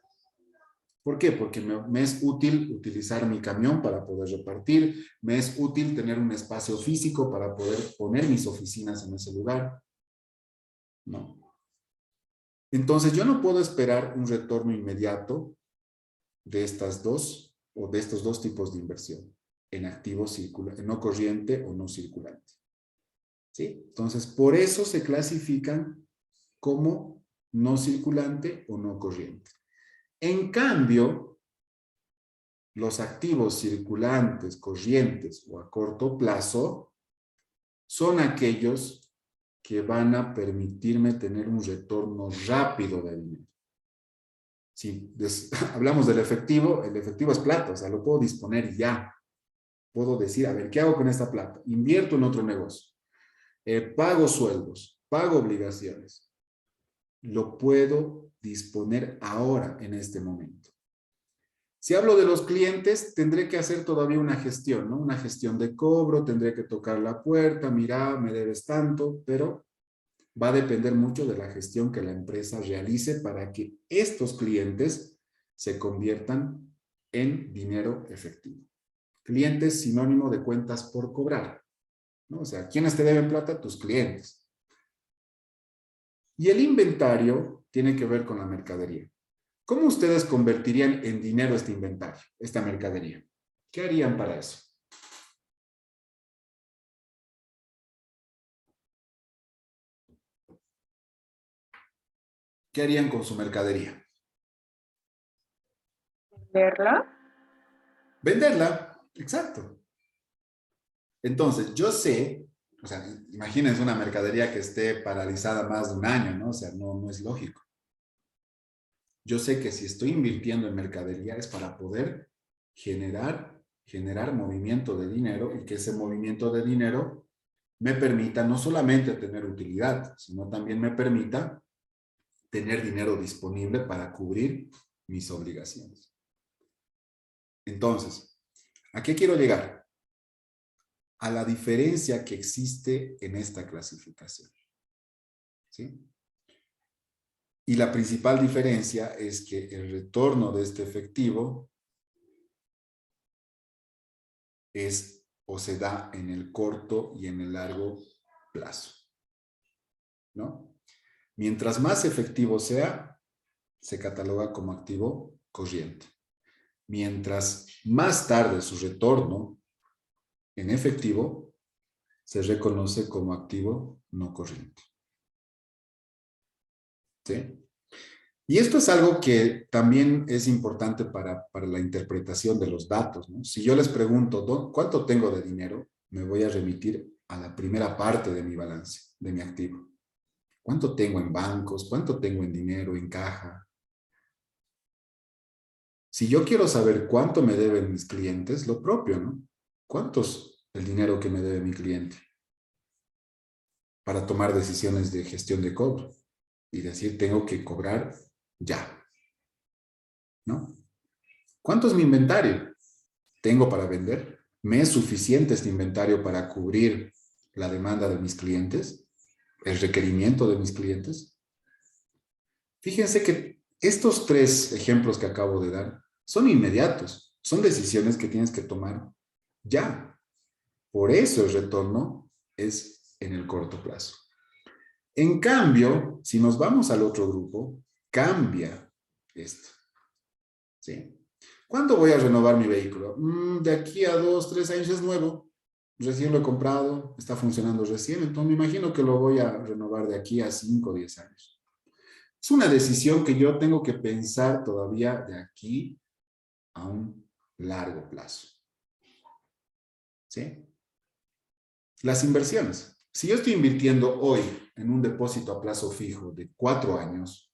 ¿Por qué? Porque me es útil utilizar mi camión para poder repartir, me es útil tener un espacio físico para poder poner mis oficinas en ese lugar, ¿no? Entonces, yo no puedo esperar un retorno inmediato de estas dos o de estos dos tipos de inversión en activos no corriente o no circulante. ¿Sí? Entonces, por eso se clasifican como no circulante o no corriente. En cambio, los activos circulantes, corrientes o a corto plazo son aquellos que van a permitirme tener un retorno rápido de dinero. Si hablamos del efectivo, el efectivo es plata, o sea, lo puedo disponer y ya. Puedo decir, a ver, ¿qué hago con esta plata? Invierto en otro negocio. Pago sueldos, pago obligaciones. Lo puedo disponer ahora, en este momento. Si hablo de los clientes, tendré que hacer todavía una gestión, ¿no? Una gestión de cobro, tendré que tocar la puerta, mira, me debes tanto, pero va a depender mucho de la gestión que la empresa realice para que estos clientes se conviertan en dinero efectivo. Clientes sinónimo de cuentas por cobrar, ¿no? O sea, ¿quiénes te deben plata? Tus clientes. Y el inventario tiene que ver con la mercadería. ¿Cómo ustedes convertirían en dinero este inventario, esta mercadería? ¿Qué harían para eso? ¿Qué harían con su mercadería? ¿Verla? Venderla, exacto. Entonces, yo sé, o sea, imagínense una mercadería que esté paralizada más de un año, ¿no? O sea, no es lógico. Yo sé que si estoy invirtiendo en mercadería es para poder generar movimiento de dinero y que ese movimiento de dinero me permita no solamente tener utilidad, sino también me permita tener dinero disponible para cubrir mis obligaciones. Entonces, ¿a qué quiero llegar? A la diferencia que existe en esta clasificación. ¿Sí? Y la principal diferencia es que el retorno de este efectivo es o se da en el corto y en el largo plazo, ¿no? Mientras más efectivo sea, se cataloga como activo corriente. Mientras más tarde su retorno en efectivo, se reconoce como activo no corriente. ¿Sí? Y esto es algo que también es importante para la interpretación de los datos, ¿no? Si yo les pregunto, ¿cuánto tengo de dinero? Me voy a remitir a la primera parte de mi balance, de mi activo. ¿Cuánto tengo en bancos? ¿Cuánto tengo en dinero, en caja? Si yo quiero saber cuánto me deben mis clientes, lo propio, ¿no? ¿Cuánto es el dinero que me debe mi cliente? Para tomar decisiones de gestión de cobro y decir, tengo que cobrar ya, ¿no? ¿Cuánto es mi inventario? ¿Tengo para vender? ¿Me es suficiente este inventario para cubrir la demanda de mis clientes? ¿El requerimiento de mis clientes? Fíjense que estos tres ejemplos que acabo de dar son inmediatos, son decisiones que tienes que tomar ya. Por eso el retorno es en el corto plazo. En cambio, si nos vamos al otro grupo, cambia esto. ¿Sí? ¿Cuándo voy a renovar mi vehículo? De aquí a 2, 3 años es nuevo. Recién lo he comprado, está funcionando recién, entonces me imagino que lo voy a renovar de aquí a 5 o 10 años. Es una decisión que yo tengo que pensar todavía de aquí a un largo plazo. ¿Sí? Las inversiones. Si yo estoy invirtiendo hoy en un depósito a plazo fijo de 4 años,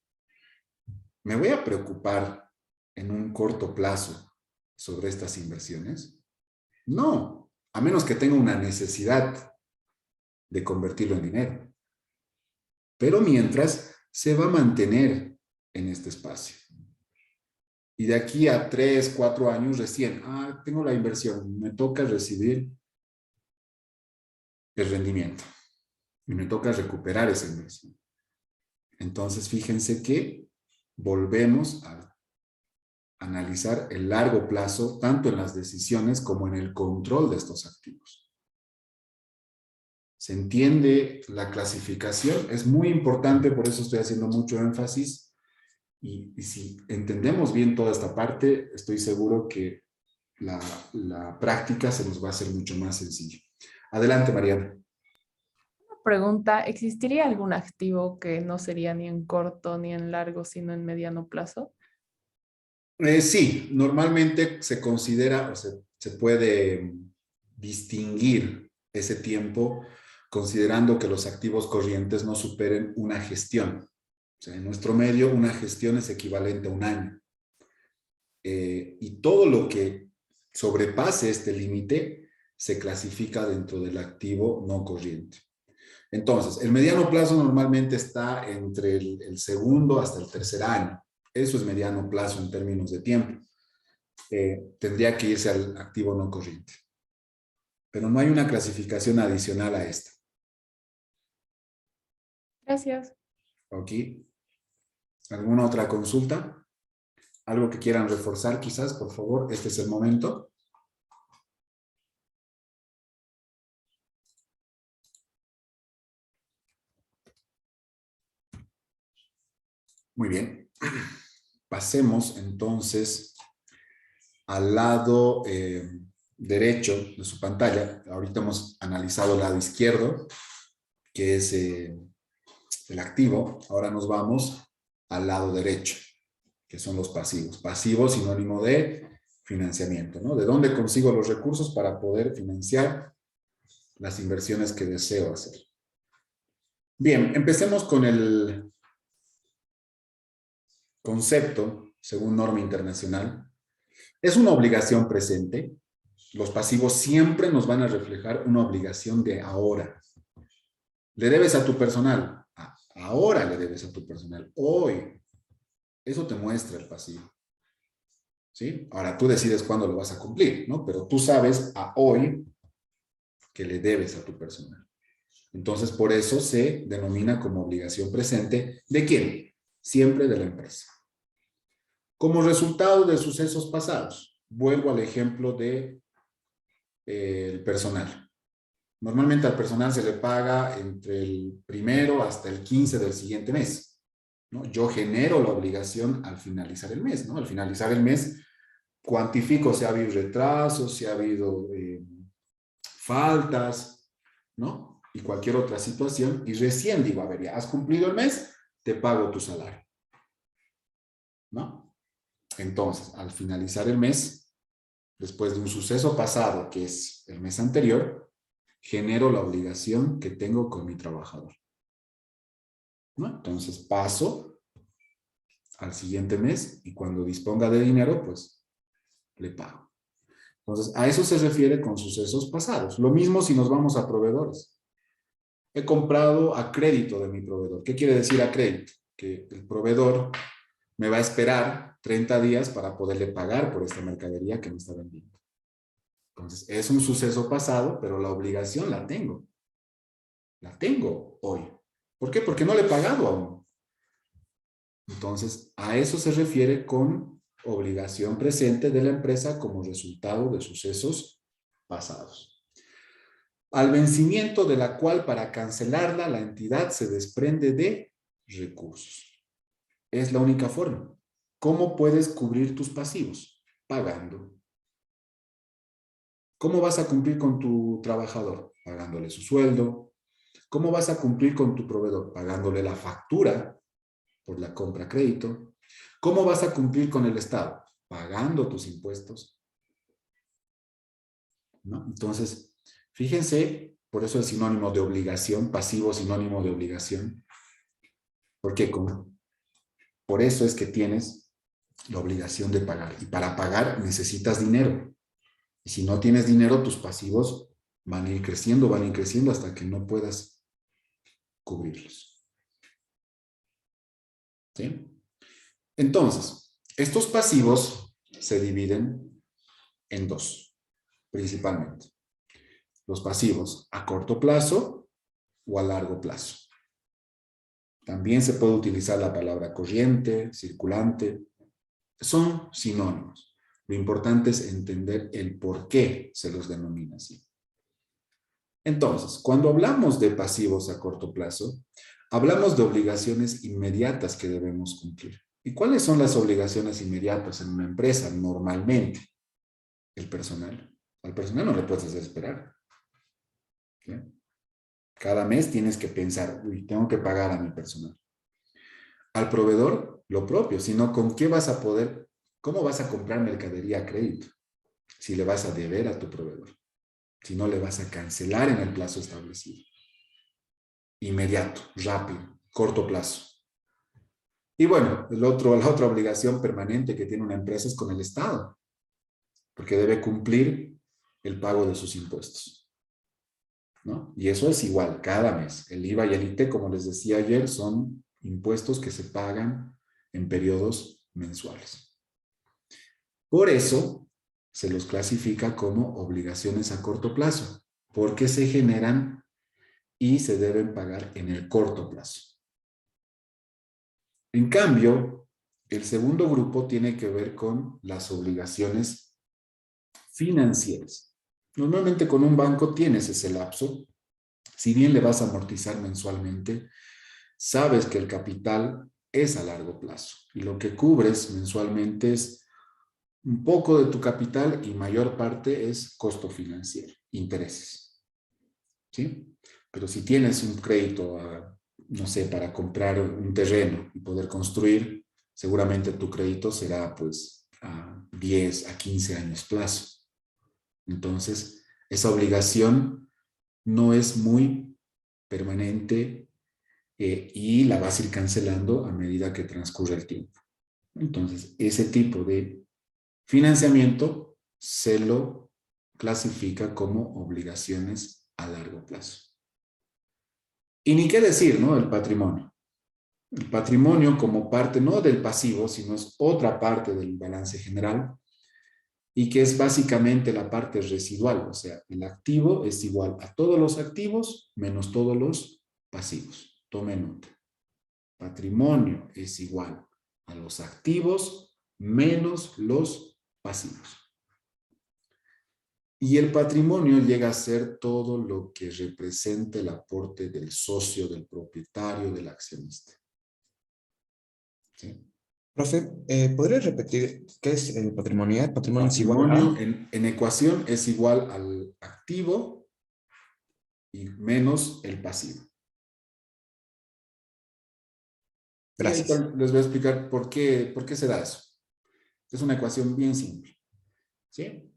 ¿me voy a preocupar en un corto plazo sobre estas inversiones? No, a menos que tenga una necesidad de convertirlo en dinero. Pero mientras, se va a mantener en este espacio. Y de aquí a 3, 4 años recién, tengo la inversión, me toca recibir el rendimiento y me toca recuperar esa inversión. Entonces, fíjense que volvemos a analizar el largo plazo, tanto en las decisiones como en el control de estos activos. ¿Se entiende la clasificación? Es muy importante, por eso estoy haciendo mucho énfasis. Y si entendemos bien toda esta parte, estoy seguro que la práctica se nos va a hacer mucho más sencillo. Adelante, Mariana. Pregunta, ¿existiría algún activo que no sería ni en corto ni en largo, sino en mediano plazo? Sí, normalmente se considera o se puede distinguir ese tiempo considerando que los activos corrientes no superen una gestión. O sea, en nuestro medio una gestión es equivalente a un año. Y todo lo que sobrepase este límite se clasifica dentro del activo no corriente. Entonces, el mediano plazo normalmente está entre el segundo hasta el tercer año. Eso es mediano plazo en términos de tiempo. Tendría que irse al activo no corriente. Pero no hay una clasificación adicional a esta. Gracias. ¿Ok? ¿Alguna otra consulta? ¿Algo que quieran reforzar quizás? Por favor, este es el momento. Muy bien. Pasemos entonces al lado derecho de su pantalla. Ahorita hemos analizado el lado izquierdo, que es el activo. Ahora nos vamos al lado derecho, que son los pasivos. Pasivo sinónimo de financiamiento, ¿no? ¿De dónde consigo los recursos para poder financiar las inversiones que deseo hacer? Bien, empecemos con el concepto, según norma internacional. Es una obligación presente. Los pasivos siempre nos van a reflejar una obligación de ahora. Le debes a tu personal. Ahora le debes a tu personal. Hoy. Eso te muestra el pasivo. ¿Sí? Ahora tú decides cuándo lo vas a cumplir, ¿no? Pero tú sabes a hoy que le debes a tu personal. Entonces, por eso se denomina como obligación presente. ¿De quién? Siempre de la empresa. Como resultado de sucesos pasados, vuelvo al ejemplo de el personal. Normalmente al personal se le paga entre el 1 hasta el 15 del siguiente mes, ¿no? Yo genero la obligación al finalizar el mes, ¿no? Al finalizar el mes, cuantifico si ha habido retrasos, si ha habido faltas, ¿no? Y cualquier otra situación, y recién digo, a ver, ya has cumplido el mes, te pago tu salario, ¿no? Entonces, al finalizar el mes, después de un suceso pasado, que es el mes anterior, genero la obligación que tengo con mi trabajador, ¿no? Entonces, paso al siguiente mes y cuando disponga de dinero, pues, le pago. Entonces, a eso se refiere con sucesos pasados. Lo mismo si nos vamos a proveedores. He comprado a crédito de mi proveedor. ¿Qué quiere decir a crédito? Que el proveedor me va a esperar 30 días para poderle pagar por esta mercadería que me está vendiendo. Entonces, es un suceso pasado, pero la obligación la tengo. La tengo hoy. ¿Por qué? Porque no le he pagado aún. Entonces, a eso se refiere con obligación presente de la empresa como resultado de sucesos pasados. Al vencimiento de la cual, para cancelarla, la entidad se desprende de recursos. Es la única forma. ¿Cómo puedes cubrir tus pasivos? Pagando. ¿Cómo vas a cumplir con tu trabajador? Pagándole su sueldo. ¿Cómo vas a cumplir con tu proveedor? Pagándole la factura por la compra a crédito. ¿Cómo vas a cumplir con el Estado? Pagando tus impuestos, ¿no? Entonces, fíjense, por eso el sinónimo de obligación, pasivo sinónimo de obligación. ¿Por qué? Por eso es que tienes la obligación de pagar. Y para pagar necesitas dinero. Y si no tienes dinero, tus pasivos van a ir creciendo hasta que no puedas cubrirlos. ¿Sí? Entonces, estos pasivos se dividen en dos, principalmente. Los pasivos a corto plazo o a largo plazo. También se puede utilizar la palabra corriente, circulante. Son sinónimos. Lo importante es entender el por qué se los denomina así. Entonces, cuando hablamos de pasivos a corto plazo, hablamos de obligaciones inmediatas que debemos cumplir. ¿Y cuáles son las obligaciones inmediatas en una empresa normalmente? El personal. Al personal no le puedes hacer esperar. ¿Sí? Cada mes tienes que pensar, uy, tengo que pagar a mi personal. Al proveedor, lo propio, sino con qué vas a poder, cómo vas a comprar mercadería a crédito, si le vas a deber a tu proveedor, si no le vas a cancelar en el plazo establecido. Inmediato, rápido, corto plazo. Y bueno, la otra obligación permanente que tiene una empresa es con el Estado, porque debe cumplir el pago de sus impuestos, ¿no? Y eso es igual cada mes. El IVA y el ITE, como les decía ayer, son impuestos que se pagan en periodos mensuales. Por eso se los clasifica como obligaciones a corto plazo, porque se generan y se deben pagar en el corto plazo. En cambio, el segundo grupo tiene que ver con las obligaciones financieras. Normalmente con un banco tienes ese lapso. Si bien le vas a amortizar mensualmente, sabes que el capital es a largo plazo y lo que cubres mensualmente es un poco de tu capital y mayor parte es costo financiero, intereses. ¿Sí? Pero si tienes un crédito, no sé, para comprar un terreno y poder construir, seguramente tu crédito será pues a 10, a 15 años plazo. Entonces, esa obligación no es muy permanente y la vas a ir cancelando a medida que transcurre el tiempo. Entonces, ese tipo de financiamiento se lo clasifica como obligaciones a largo plazo. Y ni qué decir, ¿no? El patrimonio. El patrimonio como parte no del pasivo, sino es otra parte del balance general y que es básicamente la parte residual. O sea, el activo es igual a todos los activos menos todos los pasivos. Tome nota. Patrimonio es igual a los activos menos los pasivos. Y el patrimonio llega a ser todo lo que represente el aporte del socio, del propietario, del accionista. ¿Sí? Profe, ¿podría repetir qué es el patrimonio? ¿El patrimonio es igual Patrimonio a? en ecuación es igual al activo y menos el pasivo. Y Gracias. ahorita les voy a explicar por qué se da eso. Es una ecuación bien simple. ¿Sí?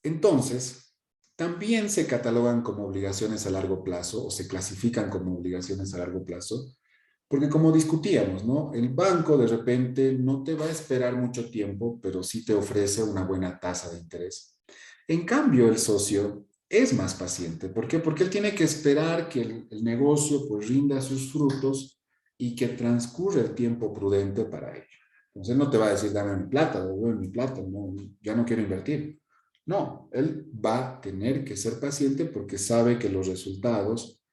Entonces, también se catalogan como obligaciones a largo plazo o se clasifican como obligaciones a largo plazo, porque como discutíamos, ¿no? El banco de repente no te va a esperar mucho tiempo, pero sí te ofrece una buena tasa de interés. En cambio, el socio es más paciente. ¿Por qué? Porque él tiene que esperar que el negocio pues rinda sus frutos y que transcurra el tiempo prudente para ello. Entonces no te va a decir, dame mi plata, devuelve mi plata, no, ya no quiero invertir. No, él va a tener que ser paciente porque sabe que los resultados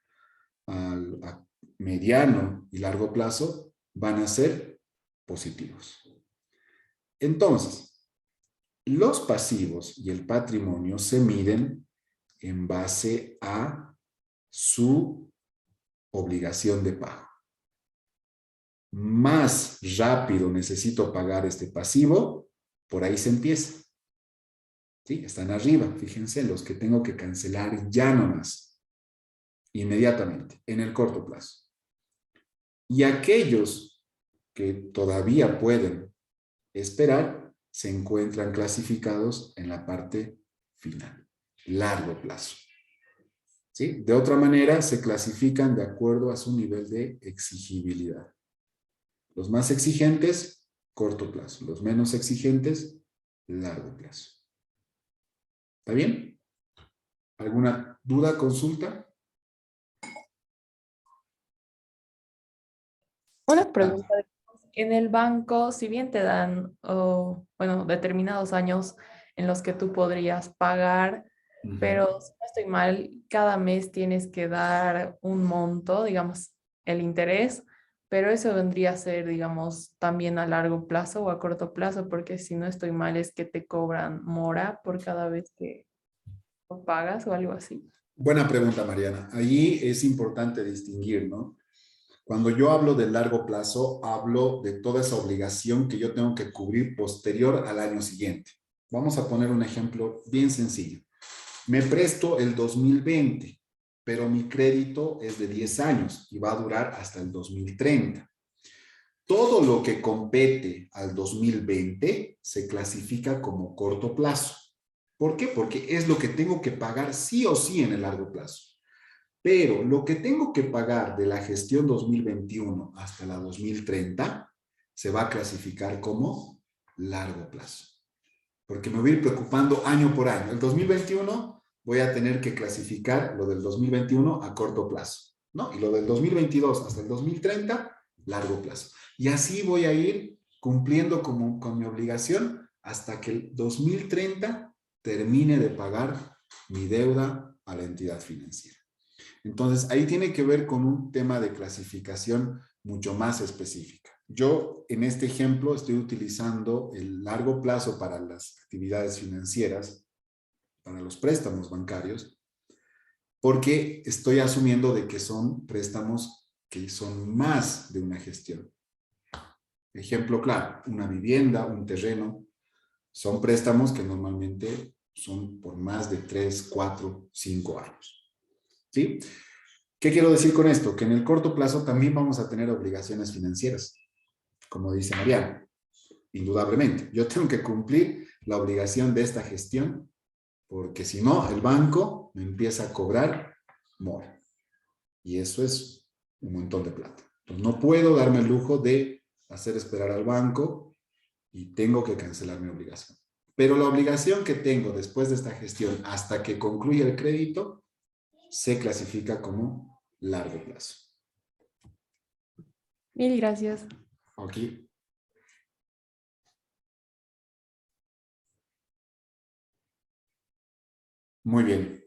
a mediano y largo plazo van a ser positivos. Entonces, los pasivos y el patrimonio se miden en base a su obligación de pago. Más rápido necesito pagar este pasivo, por ahí se empieza. ¿Sí? Están arriba, fíjense, los que tengo que cancelar ya nomás, inmediatamente, en el corto plazo. Y aquellos que todavía pueden esperar, se encuentran clasificados en la parte final, largo plazo. ¿Sí? De otra manera, se clasifican de acuerdo a su nivel de exigibilidad. Los más exigentes, corto plazo. Los menos exigentes, largo plazo. ¿Está bien? ¿Alguna duda, consulta? Una pregunta. En el banco, si bien te dan, bueno, determinados años en los que tú podrías pagar, pero si no estoy mal, cada mes tienes que dar un monto, digamos, el interés, pero eso vendría a ser, digamos, también a largo plazo o a corto plazo, porque si no estoy mal es que te cobran mora por cada vez que lo pagas o algo así. Buena pregunta, Mariana. Allí es importante distinguir, ¿no? Cuando yo hablo de largo plazo, hablo de toda esa obligación que yo tengo que cubrir posterior al año siguiente. Vamos a poner un ejemplo bien sencillo. Me presto el 2020, pero mi crédito es de 10 años y va a durar hasta el 2030. Todo lo que compete al 2020 se clasifica como corto plazo. ¿Por qué? Porque es lo que tengo que pagar sí o sí en el largo plazo. Pero lo que tengo que pagar de la gestión 2021 hasta la 2030 se va a clasificar como largo plazo. Porque me voy a ir preocupando año por año. El 2021 voy a tener que clasificar lo del 2021 a corto plazo, ¿no? Y lo del 2022 hasta el 2030, largo plazo. Y así voy a ir cumpliendo con mi obligación hasta que el 2030 termine de pagar mi deuda a la entidad financiera. Entonces, ahí tiene que ver con un tema de clasificación mucho más específica. Yo, en este ejemplo, estoy utilizando el largo plazo para las actividades financieras, para los préstamos bancarios, porque estoy asumiendo de que son préstamos que son más de una gestión. Ejemplo claro, una vivienda, un terreno, son préstamos que normalmente son por más de 3, 4, 5 años. ¿Sí? ¿Qué quiero decir con esto? Que en el corto plazo también vamos a tener obligaciones financieras, como dice Mariana, indudablemente. Yo tengo que cumplir la obligación de esta gestión, porque si no, el banco me empieza a cobrar mora. Y eso es un montón de plata. Entonces, no puedo darme el lujo de hacer esperar al banco y tengo que cancelar mi obligación. Pero la obligación que tengo después de esta gestión hasta que concluya el crédito se clasifica como largo plazo. Mil gracias. Ok. Muy bien.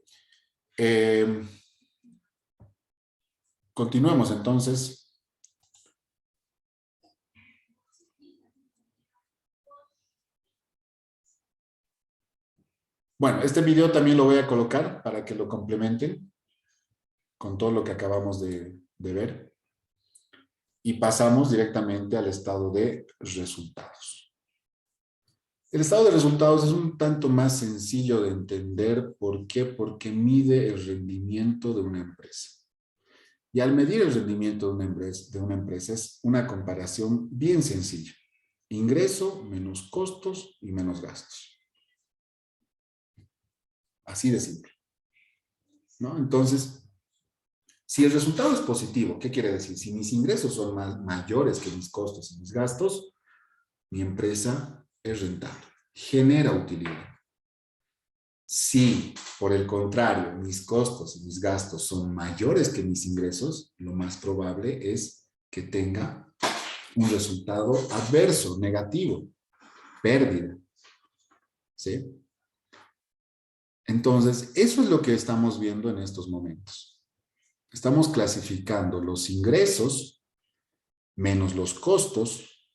Continuemos entonces. Bueno, este video también lo voy a colocar para que lo complementen con todo lo que acabamos de ver. Y pasamos directamente al estado de resultados. El estado de resultados es un tanto más sencillo de entender. ¿Por qué? Porque mide el rendimiento de una empresa. Y al medir el rendimiento de una empresa es una comparación bien sencilla. Ingreso menos costos y menos gastos. Así de simple, ¿no? Entonces, si el resultado es positivo, ¿qué quiere decir? Si mis ingresos son mayores que mis costos y mis gastos, mi empresa es rentable, genera utilidad. Si, por el contrario, mis costos y mis gastos son mayores que mis ingresos, lo más probable es que tenga un resultado adverso, negativo, pérdida. ¿Sí? Entonces, eso es lo que estamos viendo en estos momentos. Estamos clasificando los ingresos menos los costos,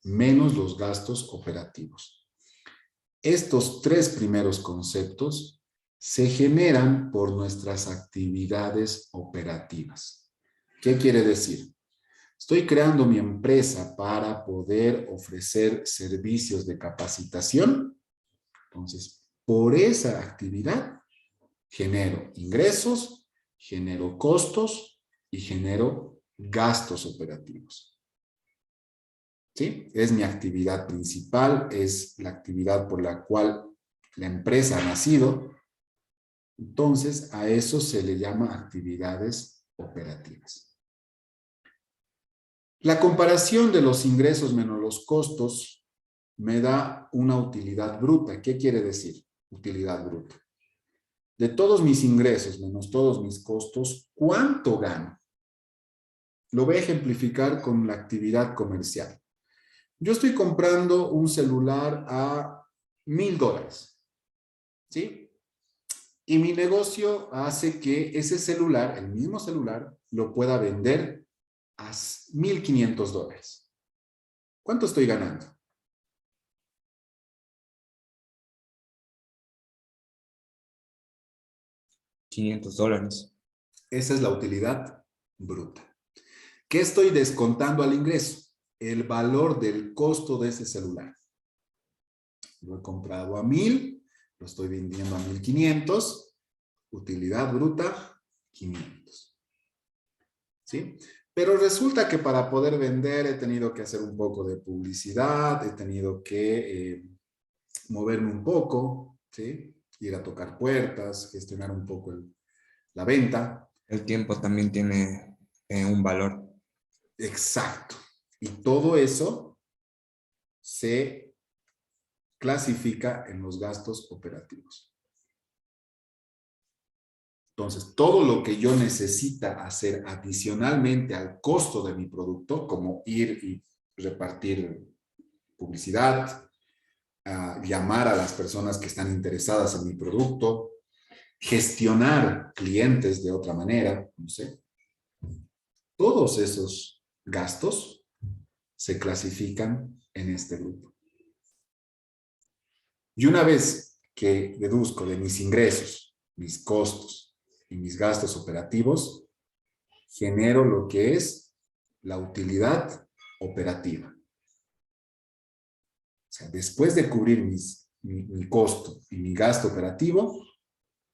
menos los gastos operativos. Estos tres primeros conceptos se generan por nuestras actividades operativas. ¿Qué quiere decir? Estoy creando mi empresa para poder ofrecer servicios de capacitación. Entonces, por esa actividad genero ingresos, genero costos y genero gastos operativos. ¿Sí? Es mi actividad principal, es la actividad por la cual la empresa ha nacido. Entonces, a eso se le llama actividades operativas. La comparación de los ingresos menos los costos me da una utilidad bruta. ¿Qué quiere decir? Utilidad bruta. De todos mis ingresos menos todos mis costos, ¿cuánto gano? Lo voy a ejemplificar con la actividad comercial. Yo estoy comprando un celular a $1,000, ¿sí? Y mi negocio hace que ese celular, el mismo celular, lo pueda vender a $1,500. ¿Cuánto estoy ganando? $500. Esa es la utilidad bruta. ¿Qué estoy descontando al ingreso? El valor del costo de ese celular. Lo he comprado a 1,000, lo estoy vendiendo a 1,500, utilidad bruta 500. ¿Sí? Pero resulta que para poder vender he tenido que hacer un poco de publicidad, he tenido que moverme un poco, ¿sí? Ir a tocar puertas, gestionar un poco la venta. El tiempo también tiene un valor. Exacto. Y todo eso se clasifica en los gastos operativos. Entonces, todo lo que yo necesita hacer adicionalmente al costo de mi producto, como ir y repartir publicidad, llamar a las personas que están interesadas en mi producto, gestionar clientes de otra manera, no sé. Todos esos gastos se clasifican en este grupo. Y una vez que deduzco de mis ingresos, mis costos y mis gastos operativos, genero lo que es la utilidad operativa. O sea, después de cubrir mi costo y mi gasto operativo,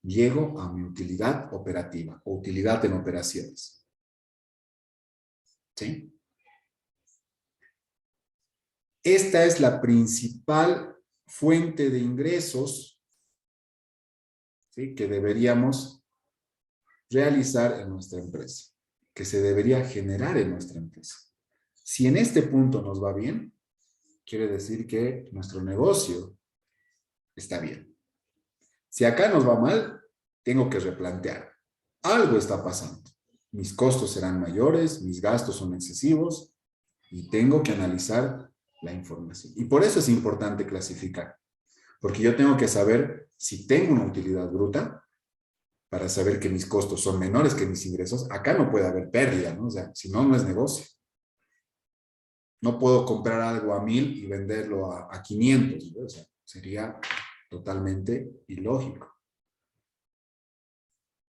llego a mi utilidad operativa o utilidad en operaciones. ¿Sí? Esta es la principal fuente de ingresos, ¿sí?, que deberíamos realizar en nuestra empresa, que se debería generar en nuestra empresa. Si en este punto nos va bien, quiere decir que nuestro negocio está bien. Si acá nos va mal, tengo que replantear. Algo está pasando. Mis costos serán mayores, mis gastos son excesivos y tengo que analizar la información. Y por eso es importante clasificar, porque yo tengo que saber si tengo una utilidad bruta para saber que mis costos son menores que mis ingresos. Acá no puede haber pérdida, ¿no? O sea, si no, no es negocio. No puedo comprar algo a 1,000 y venderlo a 500, ¿no? O sea, sería totalmente ilógico.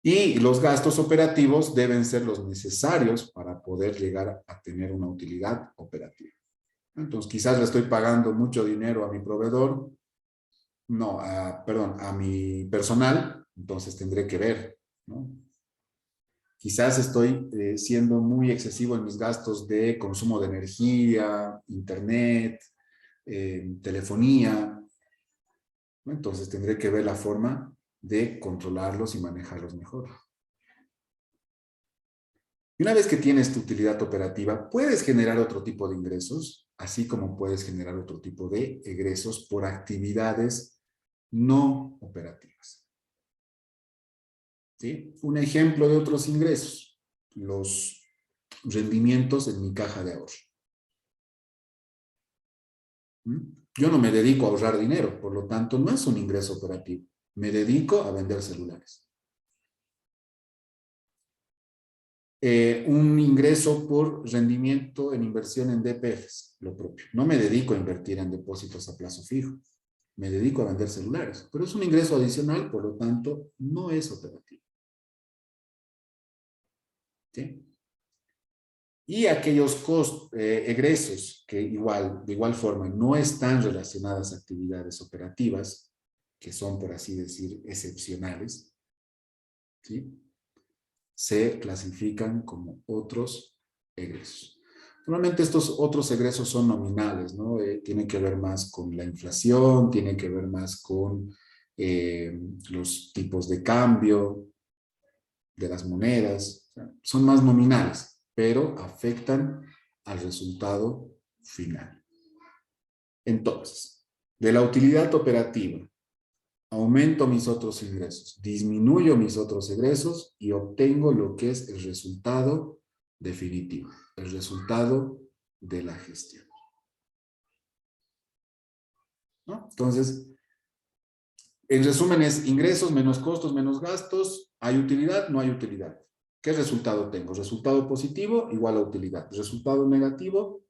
Y los gastos operativos deben ser los necesarios para poder llegar a tener una utilidad operativa. Entonces, quizás le estoy pagando mucho dinero a mi proveedor, no, perdón, a mi personal, entonces tendré que ver, ¿no? Quizás estoy siendo muy excesivo en mis gastos de consumo de energía, internet, telefonía, ¿no? Entonces tendré que ver la forma de controlarlos y manejarlos mejor. Y una vez que tienes tu utilidad operativa, puedes generar otro tipo de ingresos, así como puedes generar otro tipo de egresos por actividades no operativas. ¿Sí? Un ejemplo de otros ingresos, los rendimientos en mi caja de ahorro. Yo no me dedico a ahorrar dinero, por lo tanto no es un ingreso operativo. Me dedico a vender celulares. Un ingreso por rendimiento en inversión en DPFs, lo propio. No me dedico a invertir en depósitos a plazo fijo. Me dedico a vender celulares, pero es un ingreso adicional, por lo tanto no es operativo. ¿Sí? Y aquellos egresos que de igual forma no están relacionadas a actividades operativas, que son, por así decir, excepcionales, ¿sí?, se clasifican como otros egresos. Normalmente estos otros egresos son nominales, ¿no? Tienen que ver más con la inflación, tienen que ver más con los tipos de cambio de las monedas, o sea, son más nominales, pero afectan al resultado final. Entonces, de la utilidad operativa, aumento mis otros ingresos, disminuyo mis otros egresos y obtengo lo que es el resultado definitivo, el resultado de la gestión, ¿no? Entonces, en resumen es ingresos menos costos menos gastos, ¿hay utilidad? No hay utilidad. ¿Qué resultado tengo? Resultado positivo igual a utilidad, resultado negativo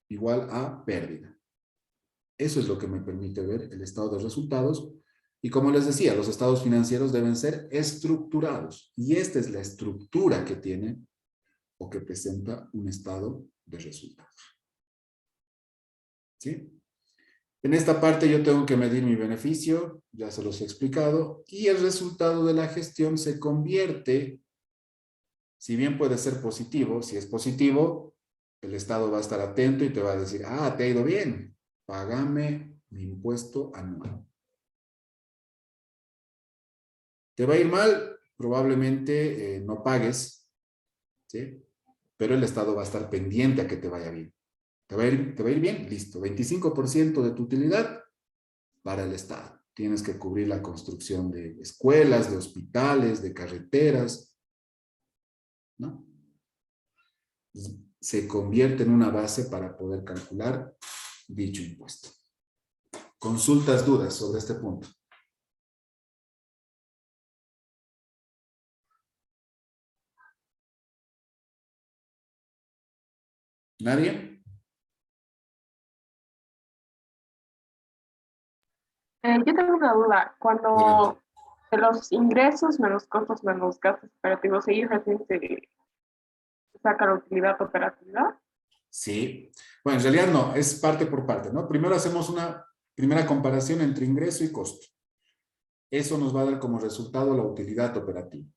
igual a pérdida. Eso es lo que me permite ver el estado de resultados. Y como les decía, los estados financieros deben ser estructurados. Y esta es la estructura que tiene o que presenta un estado de resultados. ¿Sí? En esta parte yo tengo que medir mi beneficio, ya se los he explicado, y el resultado de la gestión se convierte, si bien puede ser positivo, si es positivo, el Estado va a estar atento y te va a decir, ah, te ha ido bien, págame mi impuesto anual. ¿Te va a ir mal? probablemente no pagues, ¿sí? Pero el Estado va a estar pendiente a que te vaya bien. ¿Te va a ir bien? Listo. 25% de tu utilidad para el Estado. Tienes que cubrir la construcción de escuelas, de hospitales, de carreteras, ¿no? Se convierte en una base para poder calcular dicho impuesto. Consultas, dudas sobre este punto. ¿Nadie? Yo tengo una duda. Adelante. Cuando de los ingresos menos costos menos gastos operativos, ahí recién se saca la utilidad operativa. Sí. Bueno, en realidad no, es parte por parte, ¿no? Primero hacemos una primera comparación entre ingreso y costo. Eso nos va a dar como resultado la utilidad operativa.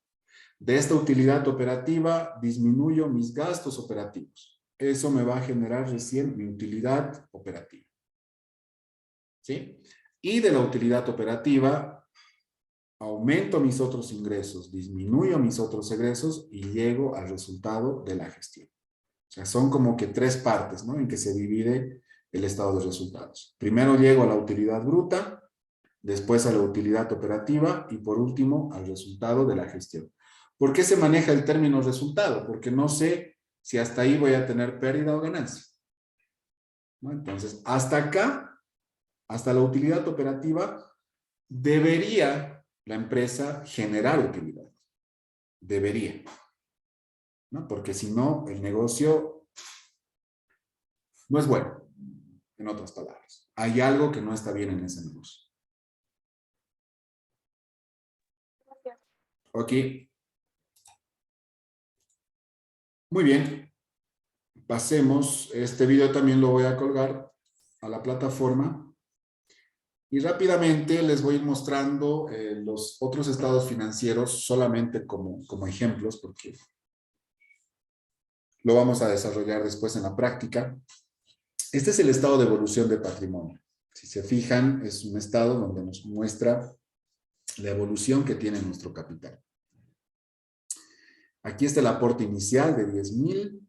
De esta utilidad operativa disminuyo mis gastos operativos. Eso me va a generar recién mi utilidad operativa. ¿Sí? Y de la utilidad operativa aumento mis otros ingresos, disminuyo mis otros egresos y llego al resultado de la gestión. O sea, son como que tres partes, ¿no? En que se divide el estado de resultados. Primero llego a la utilidad bruta, después a la utilidad operativa y por último al resultado de la gestión. ¿Por qué se maneja el término resultado? Porque no sé si hasta ahí voy a tener pérdida o ganancia, ¿no? Entonces, hasta acá, hasta la utilidad operativa, debería la empresa generar utilidad. Debería, ¿no? Porque si no, el negocio no es bueno, en otras palabras. Hay algo que no está bien en ese negocio. Ok. Muy bien. Pasemos. Este video también lo voy a colgar a la plataforma. Y rápidamente les voy a ir mostrando los otros estados financieros solamente como ejemplos, porque lo vamos a desarrollar después en la práctica. Este es el estado de evolución de patrimonio. Si se fijan, es un estado donde nos muestra la evolución que tiene nuestro capital. Aquí está el aporte inicial de 10,000.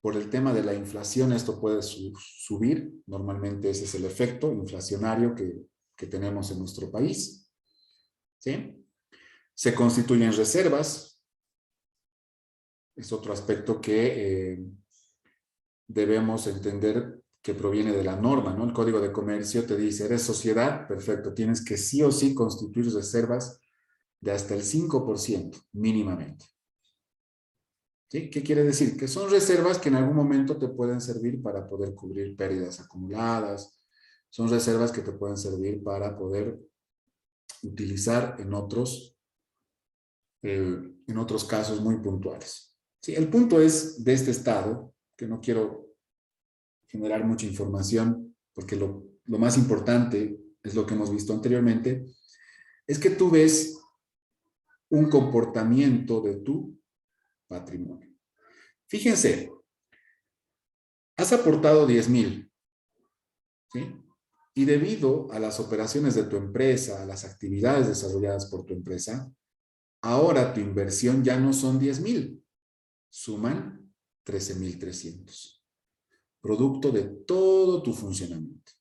Por el tema de la inflación, esto puede subir. Normalmente ese es el efecto inflacionario que tenemos en nuestro país. ¿Sí? Se constituyen reservas. Es otro aspecto que debemos entender que proviene de la norma, ¿no? El Código de Comercio te dice, eres sociedad, perfecto, tienes que sí o sí constituir reservas de hasta el 5% mínimamente. ¿Sí? ¿Qué quiere decir? Que son reservas que en algún momento te pueden servir para poder cubrir pérdidas acumuladas, son reservas que te pueden servir para poder utilizar en otros casos muy puntuales. ¿Sí? El punto es de este estado, que no quiero generar mucha información, porque lo más importante es lo que hemos visto anteriormente, es que tú ves un comportamiento de tu patrimonio. Fíjense, has aportado 10,000, ¿sí? Y debido a las operaciones de tu empresa, a las actividades desarrolladas por tu empresa, ahora tu inversión ya no son 10,000, suman 13,300. Producto de todo tu funcionamiento,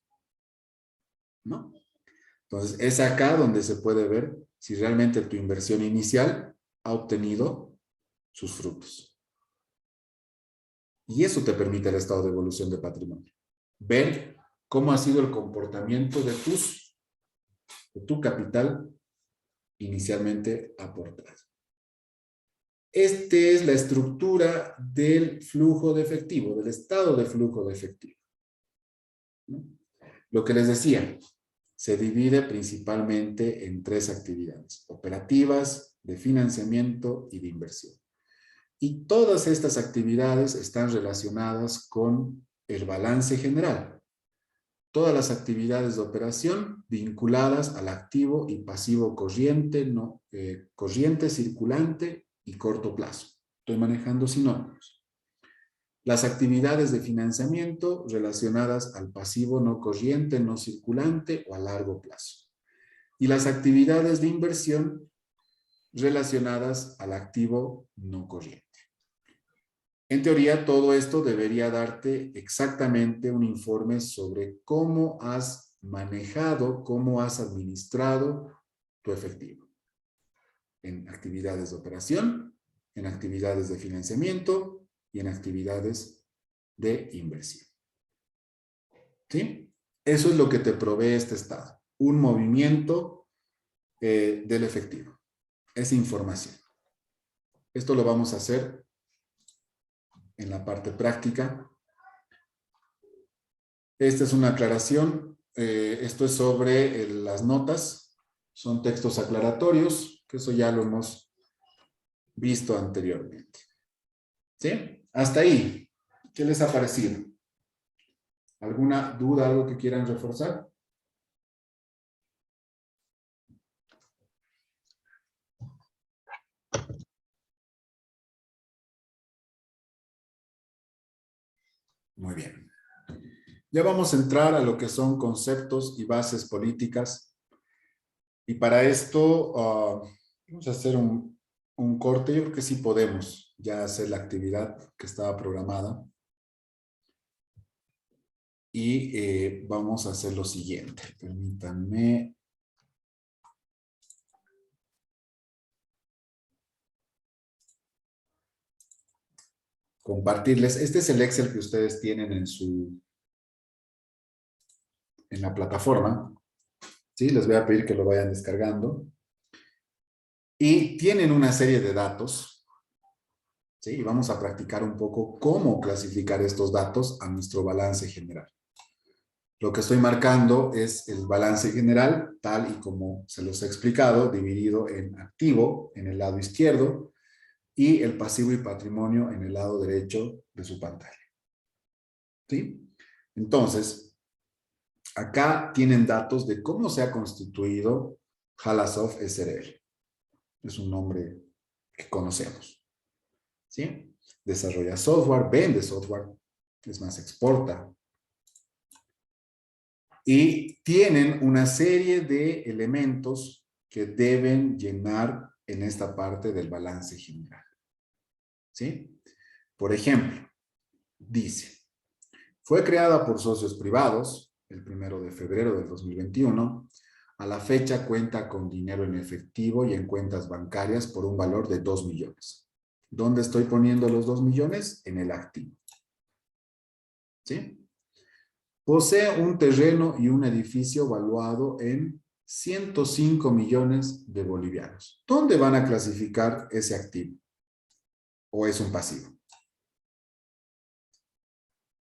¿no? Entonces, es acá donde se puede ver si realmente tu inversión inicial ha obtenido sus frutos. Y eso te permite el estado de evolución de patrimonio. Ver cómo ha sido el comportamiento de tu capital inicialmente aportado. Esta es la estructura del flujo de efectivo, del estado de flujo de efectivo, ¿no? Lo que les decía, se divide principalmente en tres actividades: operativas, de financiamiento y de inversión. Y todas estas actividades están relacionadas con el balance general. Todas las actividades de operación vinculadas al activo y pasivo corriente, corriente, circulante y corto plazo. Estoy manejando sinónimos. Las actividades de financiamiento relacionadas al pasivo no corriente, no circulante o a largo plazo. Y las actividades de inversión relacionadas al activo no corriente. En teoría, todo esto debería darte exactamente un informe sobre cómo has manejado, cómo has administrado tu efectivo en actividades de operación, en actividades de financiamiento y en actividades de inversión. ¿Sí? Eso es lo que te provee este estado, un movimiento del efectivo, esa información. Esto lo vamos a hacer en la parte práctica. Esta es una aclaración, esto es sobre las notas, son textos aclaratorios, que eso ya lo hemos visto anteriormente. ¿Sí? Hasta ahí, ¿qué les ha parecido? ¿Alguna duda, algo que quieran reforzar? Muy bien. Ya vamos a entrar a lo que son conceptos y bases políticas. Y para esto vamos a hacer un corte. Yo creo que sí podemos ya hacer la actividad que estaba programada. Y vamos a hacer lo siguiente. Permítanme. Compartirles. Este es el Excel que ustedes tienen en la plataforma. ¿Sí? Les voy a pedir que lo vayan descargando. Y tienen una serie de datos. ¿Sí? Y vamos a practicar un poco cómo clasificar estos datos a nuestro balance general. Lo que estoy marcando es el balance general, tal y como se los he explicado, dividido en activo en el lado izquierdo y el pasivo y patrimonio en el lado derecho de su pantalla. ¿Sí? Entonces, acá tienen datos de cómo se ha constituido Halasoft SRL. Es un nombre que conocemos. ¿Sí? Desarrolla software, vende software, es más, exporta. Y tienen una serie de elementos que deben llenar en esta parte del balance general. ¿Sí? Por ejemplo, dice, fue creada por socios privados el 1 de febrero del 2021. A la fecha cuenta con dinero en efectivo y en cuentas bancarias por un valor de 2 millones. ¿Dónde estoy poniendo los 2 millones? En el activo. ¿Sí? Posee un terreno y un edificio valuado en 105 millones de bolivianos. ¿Dónde van a clasificar ese activo? ¿O es un pasivo?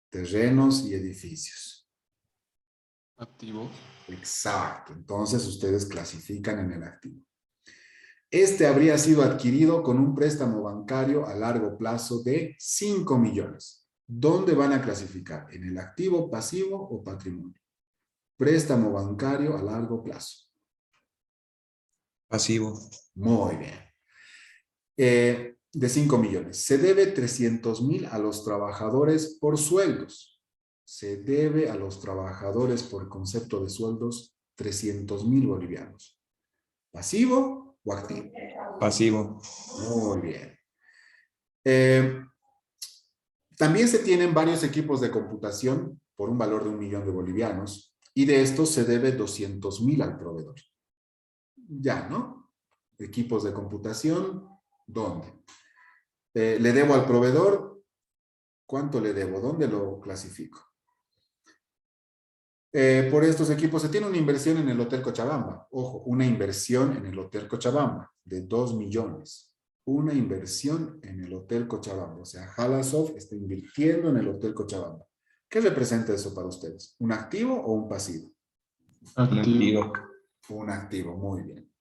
Terrenos y edificios. Activo. Exacto. Entonces ustedes clasifican en el activo. Este habría sido adquirido con un préstamo bancario a largo plazo de 5 millones. ¿Dónde van a clasificar? ¿En el activo, pasivo o patrimonio? Préstamo bancario a largo plazo. Pasivo. Muy bien. De 5 millones. Se debe 300,000 a los trabajadores por sueldos. Se debe a los trabajadores por concepto de sueldos 300,000 bolivianos. ¿Pasivo o activo? Pasivo. Muy bien. También se tienen varios equipos de computación por un valor de 1 millón de bolivianos y de estos se debe 200,000 al proveedor. Ya, ¿no? Equipos de computación, ¿dónde? Le debo al proveedor, ¿cuánto le debo? ¿Dónde lo clasifico? Por estos equipos se tiene una inversión en el Hotel Cochabamba. Ojo, una inversión en el Hotel Cochabamba de 2 millones. Una inversión en el Hotel Cochabamba. O sea, Halasoft está invirtiendo en el Hotel Cochabamba. ¿Qué representa eso para ustedes? ¿Un activo o un pasivo? Activo. Un activo, muy bien.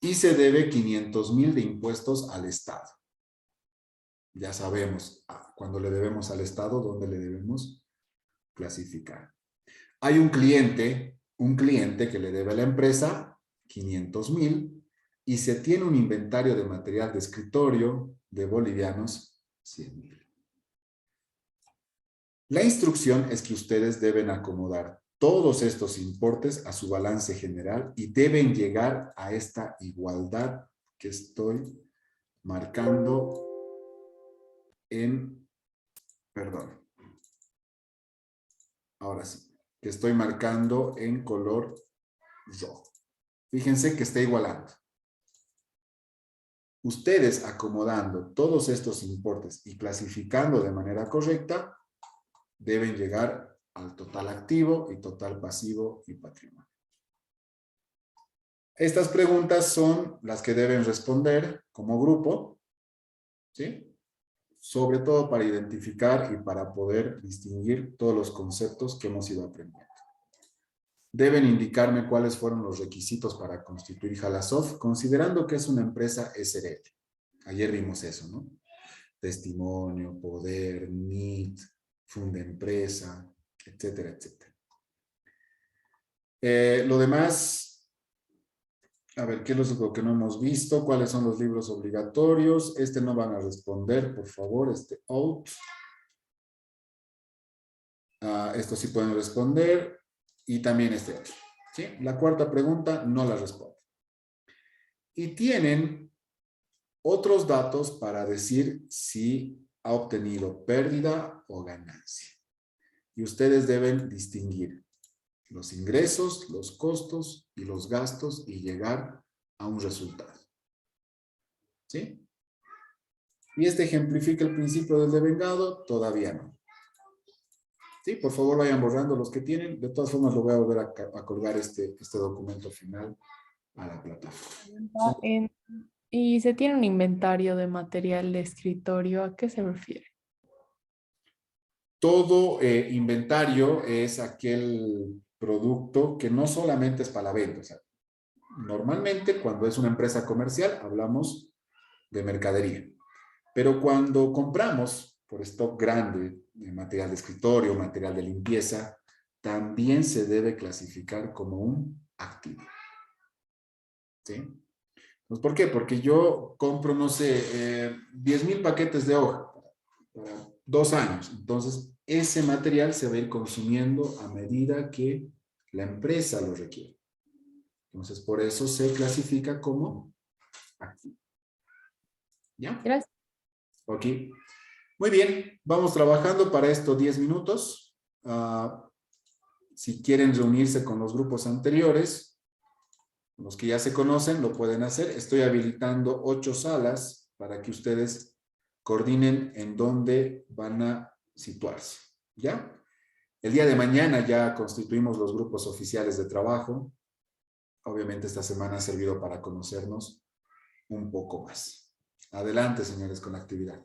Y se debe 500,000 de impuestos al Estado. Ya sabemos, cuando le debemos al Estado, ¿dónde le debemos clasificar? Hay un cliente que le debe a la empresa 500,000 y se tiene un inventario de material de escritorio de bolivianos 100,000. La instrucción es que ustedes deben acomodar todos estos importes a su balance general y deben llegar a esta igualdad que estoy marcando en, perdón, ahora sí, que estoy marcando en color rojo. Fíjense que está igualando. Ustedes acomodando todos estos importes y clasificando de manera correcta, deben llegar al total activo y total pasivo y patrimonio. Estas preguntas son las que deben responder como grupo, ¿sí? Sobre todo para identificar y para poder distinguir todos los conceptos que hemos ido aprendiendo. Deben indicarme cuáles fueron los requisitos para constituir Halasoft, considerando que es una empresa SRL. Ayer vimos eso, ¿no? Testimonio, poder, NIT, funda empresa, etcétera, etcétera. Lo demás, a ver, ¿qué es lo que no hemos visto? ¿Cuáles son los libros obligatorios? Este no van a responder, por favor, este out. Esto sí pueden responder. Y también este otro. ¿Sí? La cuarta pregunta no la responde. Y tienen otros datos para decir si ha obtenido pérdida o ganancia. Y ustedes deben distinguir los ingresos, los costos y los gastos y llegar a un resultado. ¿Sí? ¿Y este ejemplifica el principio del devengado? Todavía no. Sí, por favor vayan borrando los que tienen. De todas formas lo voy a volver a colgar este documento final a la plataforma. Y se tiene un inventario de material de escritorio, ¿a qué se refiere? Todo inventario es aquel producto que no solamente es para la venta. O sea, normalmente cuando es una empresa comercial hablamos de mercadería. Pero cuando compramos por stock grande de material de escritorio, material de limpieza, también se debe clasificar como un activo. ¿Sí? Pues, ¿por qué? Porque yo compro, no sé, 10,000 paquetes de hoja para 2 años. Entonces, ese material se va a ir consumiendo a medida que la empresa lo requiere. Entonces, por eso se clasifica como activo. ¿Ya? Gracias. Ok. Muy bien, vamos trabajando para estos 10 minutos. Si quieren reunirse con los grupos anteriores, los que ya se conocen, lo pueden hacer. Estoy habilitando 8 salas para que ustedes coordinen en dónde van a situarse. ¿Ya? El día de mañana ya constituimos los grupos oficiales de trabajo. Obviamente esta semana ha servido para conocernos un poco más. Adelante, señores, con la actividad.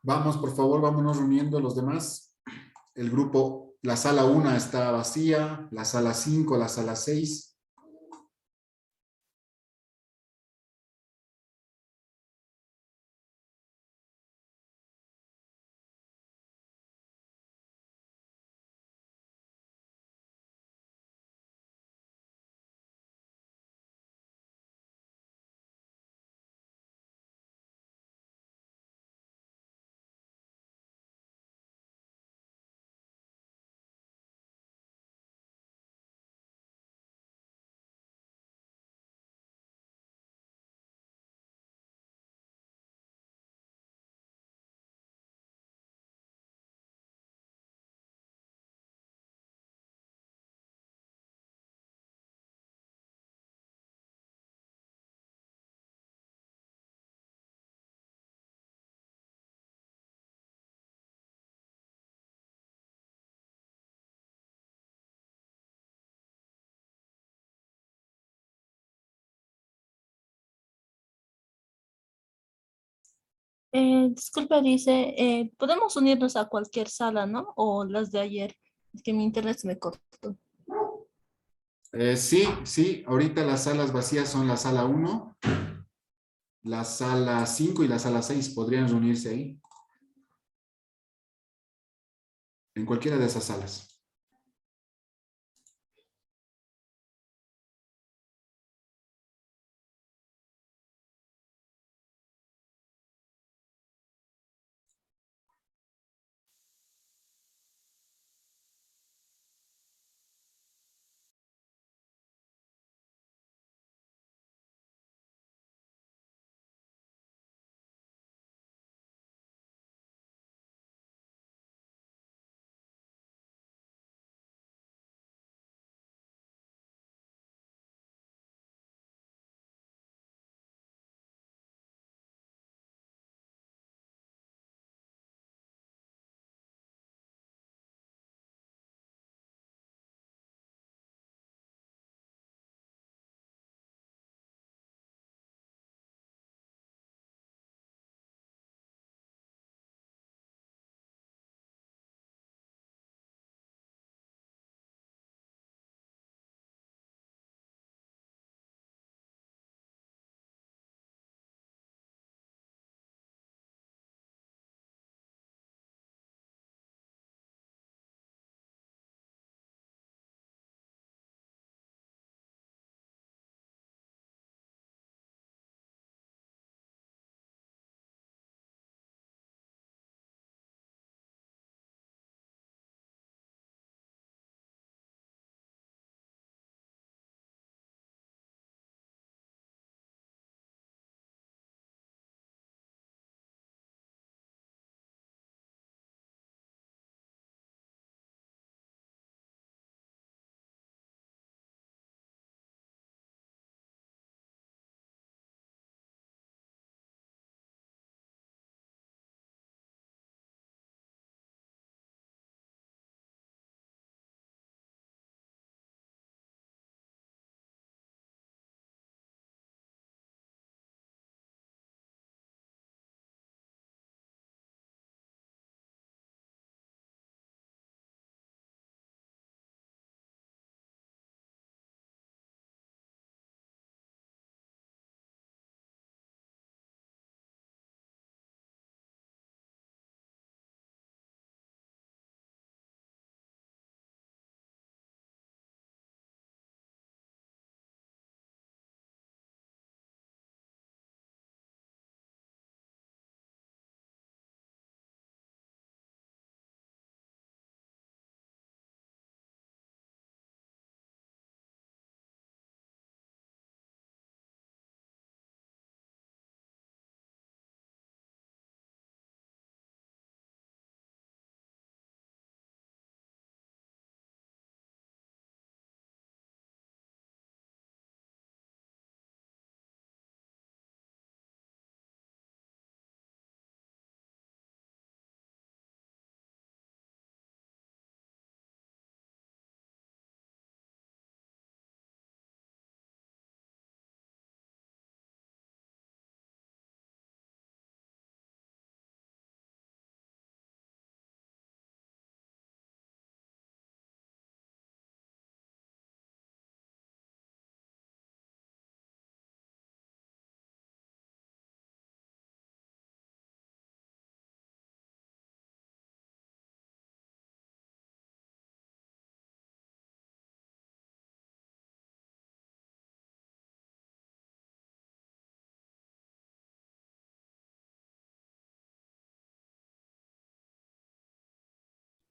Vamos, por favor, vámonos reuniendo los demás. El grupo, la sala 1 está vacía, la sala 5, la sala 6. Disculpe, dice, podemos unirnos a cualquier sala, ¿no? O las de ayer. Es que mi internet se me cortó. Sí, sí, ahorita las salas vacías son la sala 1, la sala 5 y la sala 6. Podrían reunirse ahí, en cualquiera de esas salas.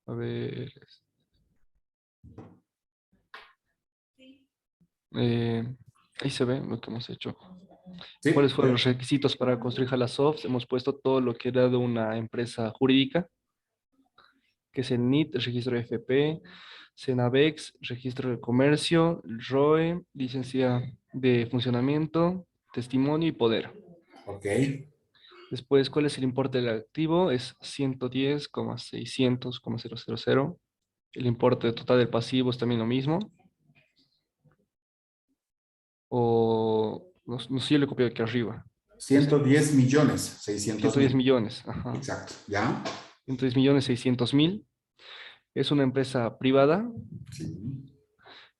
A ver. Ahí se ve lo que hemos hecho. Sí, ¿Cuáles fueron los requisitos para construir Halasoft? Hemos puesto todo lo que era de una empresa jurídica, que es el NIT, el registro FP, Cenavex, registro de comercio, el ROE, licencia de funcionamiento, testimonio y poder. ok. Después, ¿cuál es el importe del activo? Es 110,600,000. El importe total del pasivo es también lo mismo. O no sé si yo le copié aquí arriba. 110 millones, 600 110 mil. millones. Ajá. Exacto, ¿ya? 110 millones 600 mil. Es una empresa privada. Sí.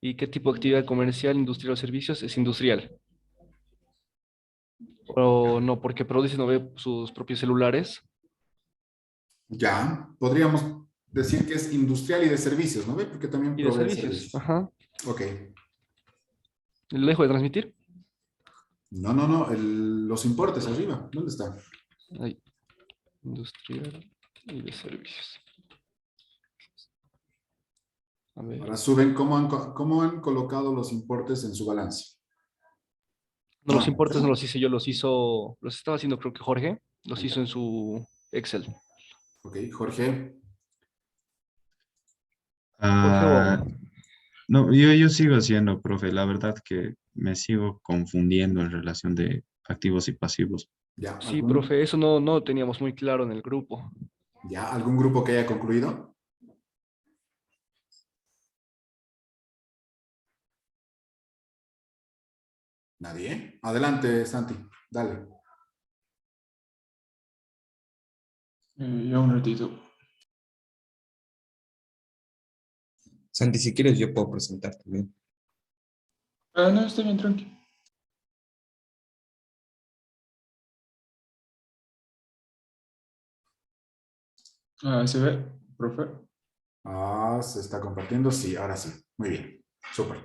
¿Y qué tipo de actividad comercial, industrial o servicios? Es industrial. O no, porque produce, no ve sus propios celulares. Ya, podríamos decir que es industrial y de servicios, ¿no ve? Porque también Y de provee servicios. servicios. Ajá. Ok. ¿Le dejo de transmitir? No, no, no, los importes arriba, ¿dónde está? Ahí. Industrial y de servicios. A ver. Ahora suben cómo han colocado los importes en su balance. No, los importes no los hice yo, los estaba haciendo creo que Jorge, los Ahí hizo está. en su Excel. Ok, Jorge. Jorge Ah, o... no, yo sigo haciendo, profe. La verdad que me sigo confundiendo en relación de activos y pasivos. Ya, Sí, profe, eso no lo teníamos muy claro en el grupo. ¿Ya? ¿Algún grupo que haya concluido? ¿Nadie? Adelante, Santi, dale. Ya un ratito. Santi, si quieres yo puedo presentar también. No, está bien, tranqui. ¿Se ve, profe? Ah, se está compartiendo. Sí, ahora sí. Muy bien. Súper.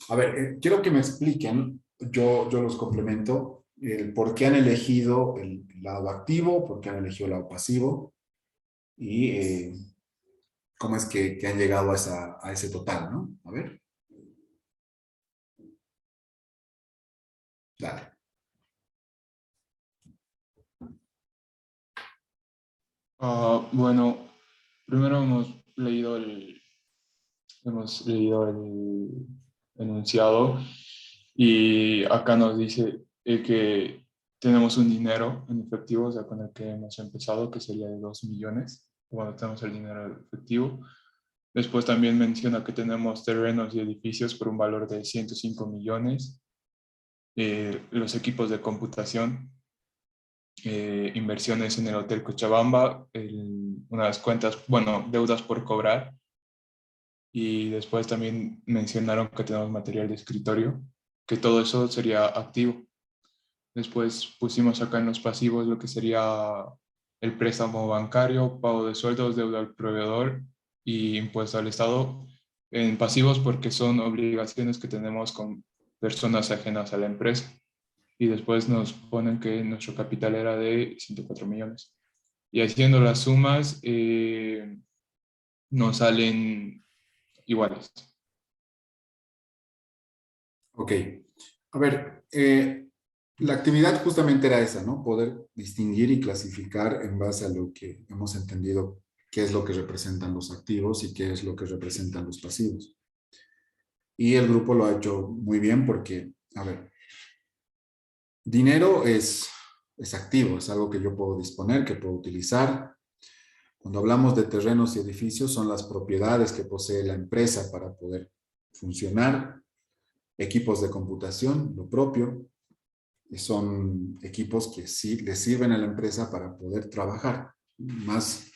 A ver, quiero que me expliquen, yo los complemento, el por qué han elegido el lado activo, por qué han elegido el lado pasivo y cómo es que han llegado a ese total, ¿no? A ver. Dale. Bueno, primero hemos leído el enunciado y acá nos dice que tenemos un dinero en efectivo, o sea, con el que hemos empezado, que sería de 2 millones, cuando tenemos el dinero en efectivo. Después también menciona que tenemos terrenos y edificios por un valor de 105 millones, los equipos de computación, inversiones en el Hotel Cochabamba, unas cuentas, bueno, deudas por cobrar. Y después también mencionaron que tenemos material de escritorio, que todo eso sería activo. Después pusimos acá en los pasivos lo que sería el préstamo bancario, pago de sueldos, deuda al proveedor y impuesto al Estado. En pasivos porque son obligaciones que tenemos con personas ajenas a la empresa. Y después nos ponen que nuestro capital era de 104 millones. Y haciendo las sumas, nos salen iguales. Ok. A ver, la actividad justamente era esa, ¿no? Poder distinguir y clasificar en base a lo que hemos entendido qué es lo que representan los activos y qué es lo que representan los pasivos. Y el grupo lo ha hecho muy bien porque, a ver, dinero es activo, es algo que yo puedo disponer, que puedo utilizar. Cuando hablamos de terrenos y edificios, son las propiedades que posee la empresa para poder funcionar. Equipos de computación, lo propio, y son equipos que sí le sirven a la empresa para poder trabajar. Más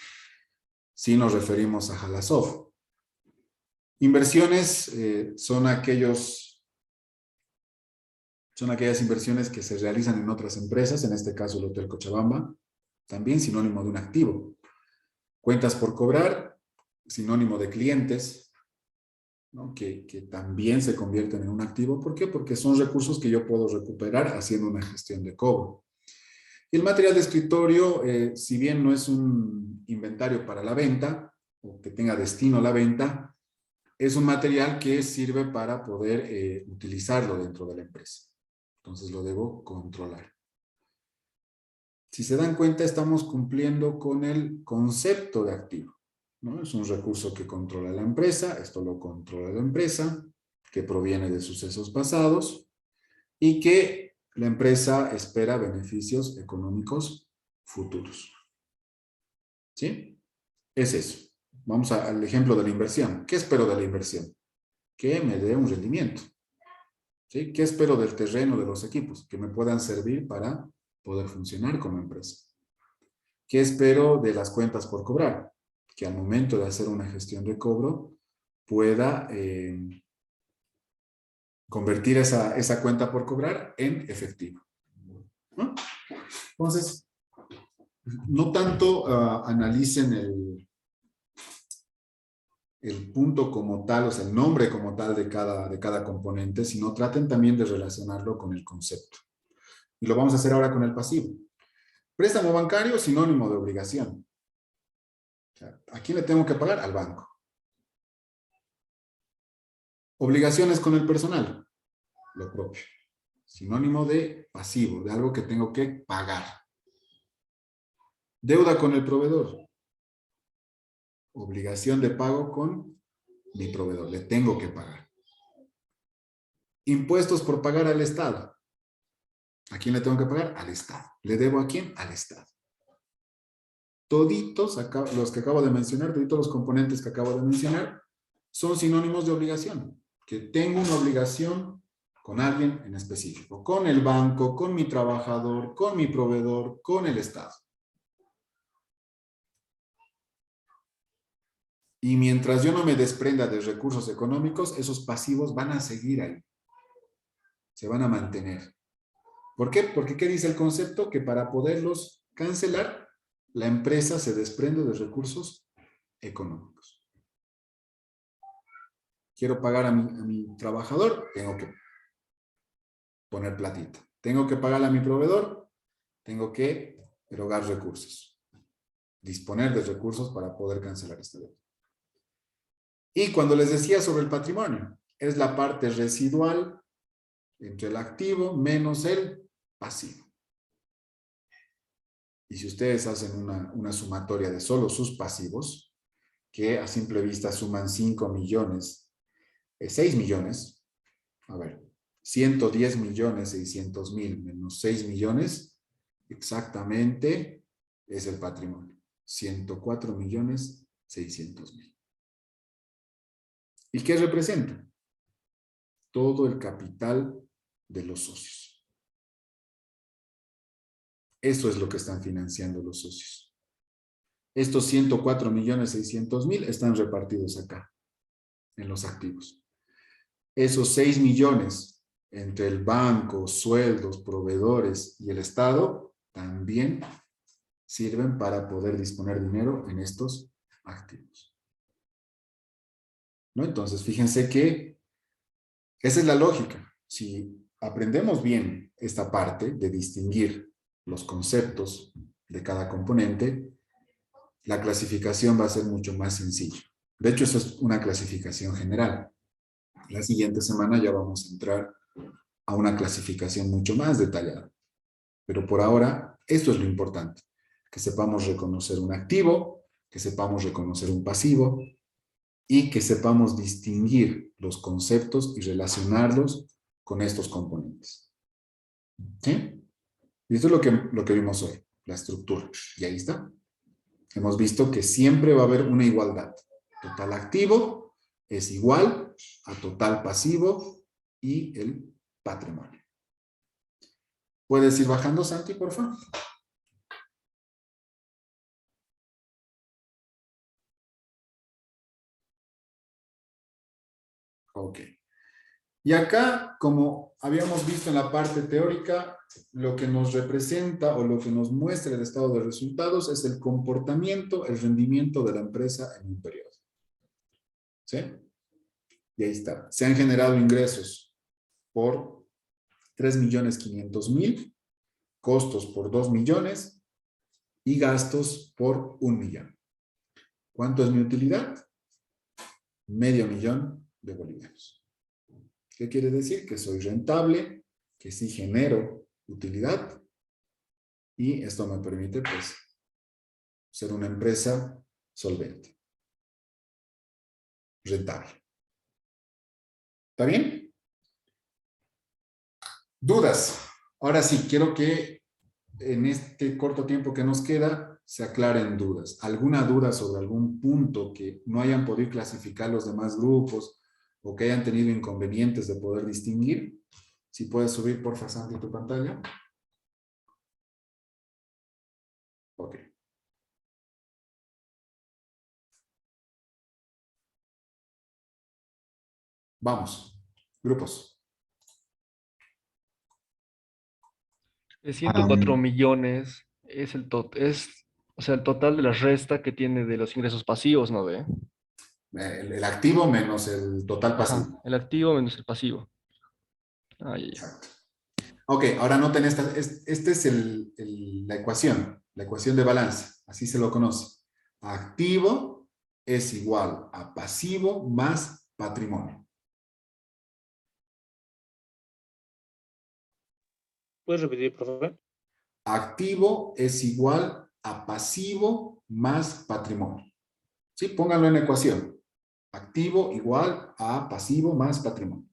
si nos referimos a Halasoft. Inversiones son aquellas inversiones que se realizan en otras empresas, en este caso el Hotel Cochabamba, también sinónimo de un activo. Cuentas por cobrar, sinónimo de clientes, ¿no? que también se convierten en un activo. ¿Por qué? Porque son recursos que yo puedo recuperar haciendo una gestión de cobro. Y el material de escritorio, si bien no es un inventario para la venta, o que tenga destino a la venta, es un material que sirve para poder utilizarlo dentro de la empresa. Entonces lo debo controlar. Si se dan cuenta, estamos cumpliendo con el concepto de activo, ¿no? Es un recurso que controla la empresa, esto lo controla la empresa, que proviene de sucesos pasados y que la empresa espera beneficios económicos futuros. ¿Sí? Es eso. Vamos al ejemplo de la inversión. ¿Qué espero de la inversión? Que me dé un rendimiento. ¿Sí? ¿Qué espero del terreno, de los equipos? Que me puedan servir para poder funcionar como empresa. ¿Qué espero de las cuentas por cobrar? Que al momento de hacer una gestión de cobro pueda convertir esa cuenta por cobrar en efectivo, ¿no? Entonces, no tanto analicen el punto como tal, o sea, el nombre como tal de cada componente, sino traten también de relacionarlo con el concepto. Y lo vamos a hacer ahora con el pasivo. Préstamo bancario, sinónimo de obligación. O sea, ¿a quién le tengo que pagar? Al banco. Obligaciones con el personal, lo propio. Sinónimo de pasivo, de algo que tengo que pagar. Deuda con el proveedor. Obligación de pago con mi proveedor, le tengo que pagar. Impuestos por pagar al Estado. ¿A quién le tengo que pagar? Al Estado. ¿Le debo a quién? Al Estado. Toditos los que acabo de mencionar, toditos los componentes que acabo de mencionar, son sinónimos de obligación. Que tengo una obligación con alguien en específico. Con el banco, con mi trabajador, con mi proveedor, con el Estado. Y mientras yo no me desprenda de recursos económicos, esos pasivos van a seguir ahí. Se van a mantener. ¿Por qué? Porque ¿qué dice el concepto? Que para poderlos cancelar, la empresa se desprende de recursos económicos. Quiero pagar a mi trabajador, tengo que poner platita. Tengo que pagarle a mi proveedor, tengo que erogar recursos. Disponer de recursos para poder cancelar esta deuda. Y cuando les decía sobre el patrimonio, es la parte residual entre el activo menos el pasivo. Y si ustedes hacen una sumatoria de solo sus pasivos, que a simple vista suman 5 millones, 6 millones, a ver, 110 millones 600 mil menos 6 millones, exactamente es el patrimonio, 104 millones 600 mil. ¿Y qué representa? Todo el capital de los socios. Eso es lo que están financiando los socios. Estos 104 millones 600 mil están repartidos acá, en los activos. Esos 6 millones entre el banco, sueldos, proveedores y el Estado también sirven para poder disponer dinero en estos activos. ¿No? Entonces, fíjense que esa es la lógica. Si aprendemos bien esta parte de distinguir los conceptos de cada componente, la clasificación va a ser mucho más sencilla. De hecho, eso es una clasificación general. La siguiente semana ya vamos a entrar a una clasificación mucho más detallada. Pero por ahora, esto es lo importante. Que sepamos reconocer un activo, que sepamos reconocer un pasivo, y que sepamos distinguir los conceptos y relacionarlos con estos componentes. ¿Sí? Y esto es lo que vimos hoy, la estructura. Y ahí está. Hemos visto que siempre va a haber una igualdad. Total activo es igual a total pasivo y el patrimonio. ¿Puedes ir bajando, Santi, por favor? Ok. Y acá, como habíamos visto en la parte teórica, lo que nos representa o lo que nos muestra el estado de resultados es el comportamiento, el rendimiento de la empresa en un periodo. ¿Sí? Y ahí está. Se han generado ingresos por 3.500.000, costos por 2 millones y gastos por 1 millón. ¿Cuánto es mi utilidad? $500.000 de bolivianos. ¿Qué quiere decir? Que soy rentable, que sí genero utilidad y esto me permite, pues, ser una empresa solvente, rentable. ¿Está bien? ¿Dudas? Ahora sí, quiero que en este corto tiempo que nos queda se aclaren dudas. ¿Alguna duda sobre algún punto que no hayan podido clasificar los demás grupos o que hayan tenido inconvenientes de poder distinguir? Si puedes subir, porfa, Santi, tu pantalla. Ok. Vamos, grupos. Es 104 millones, es o sea, el total de la resta que tiene de los ingresos pasivos, ¿no ve? El activo menos el total Ajá, pasivo. el activo menos el pasivo. Ah, ya, ya. Exacto. Ok, ahora noten esta es la ecuación de balance, así se lo conoce. Activo es igual a pasivo más patrimonio. ¿Puedes repetir, profe? Activo es igual a pasivo más patrimonio. ¿Sí? Pónganlo en ecuación. Activo igual a pasivo más patrimonio.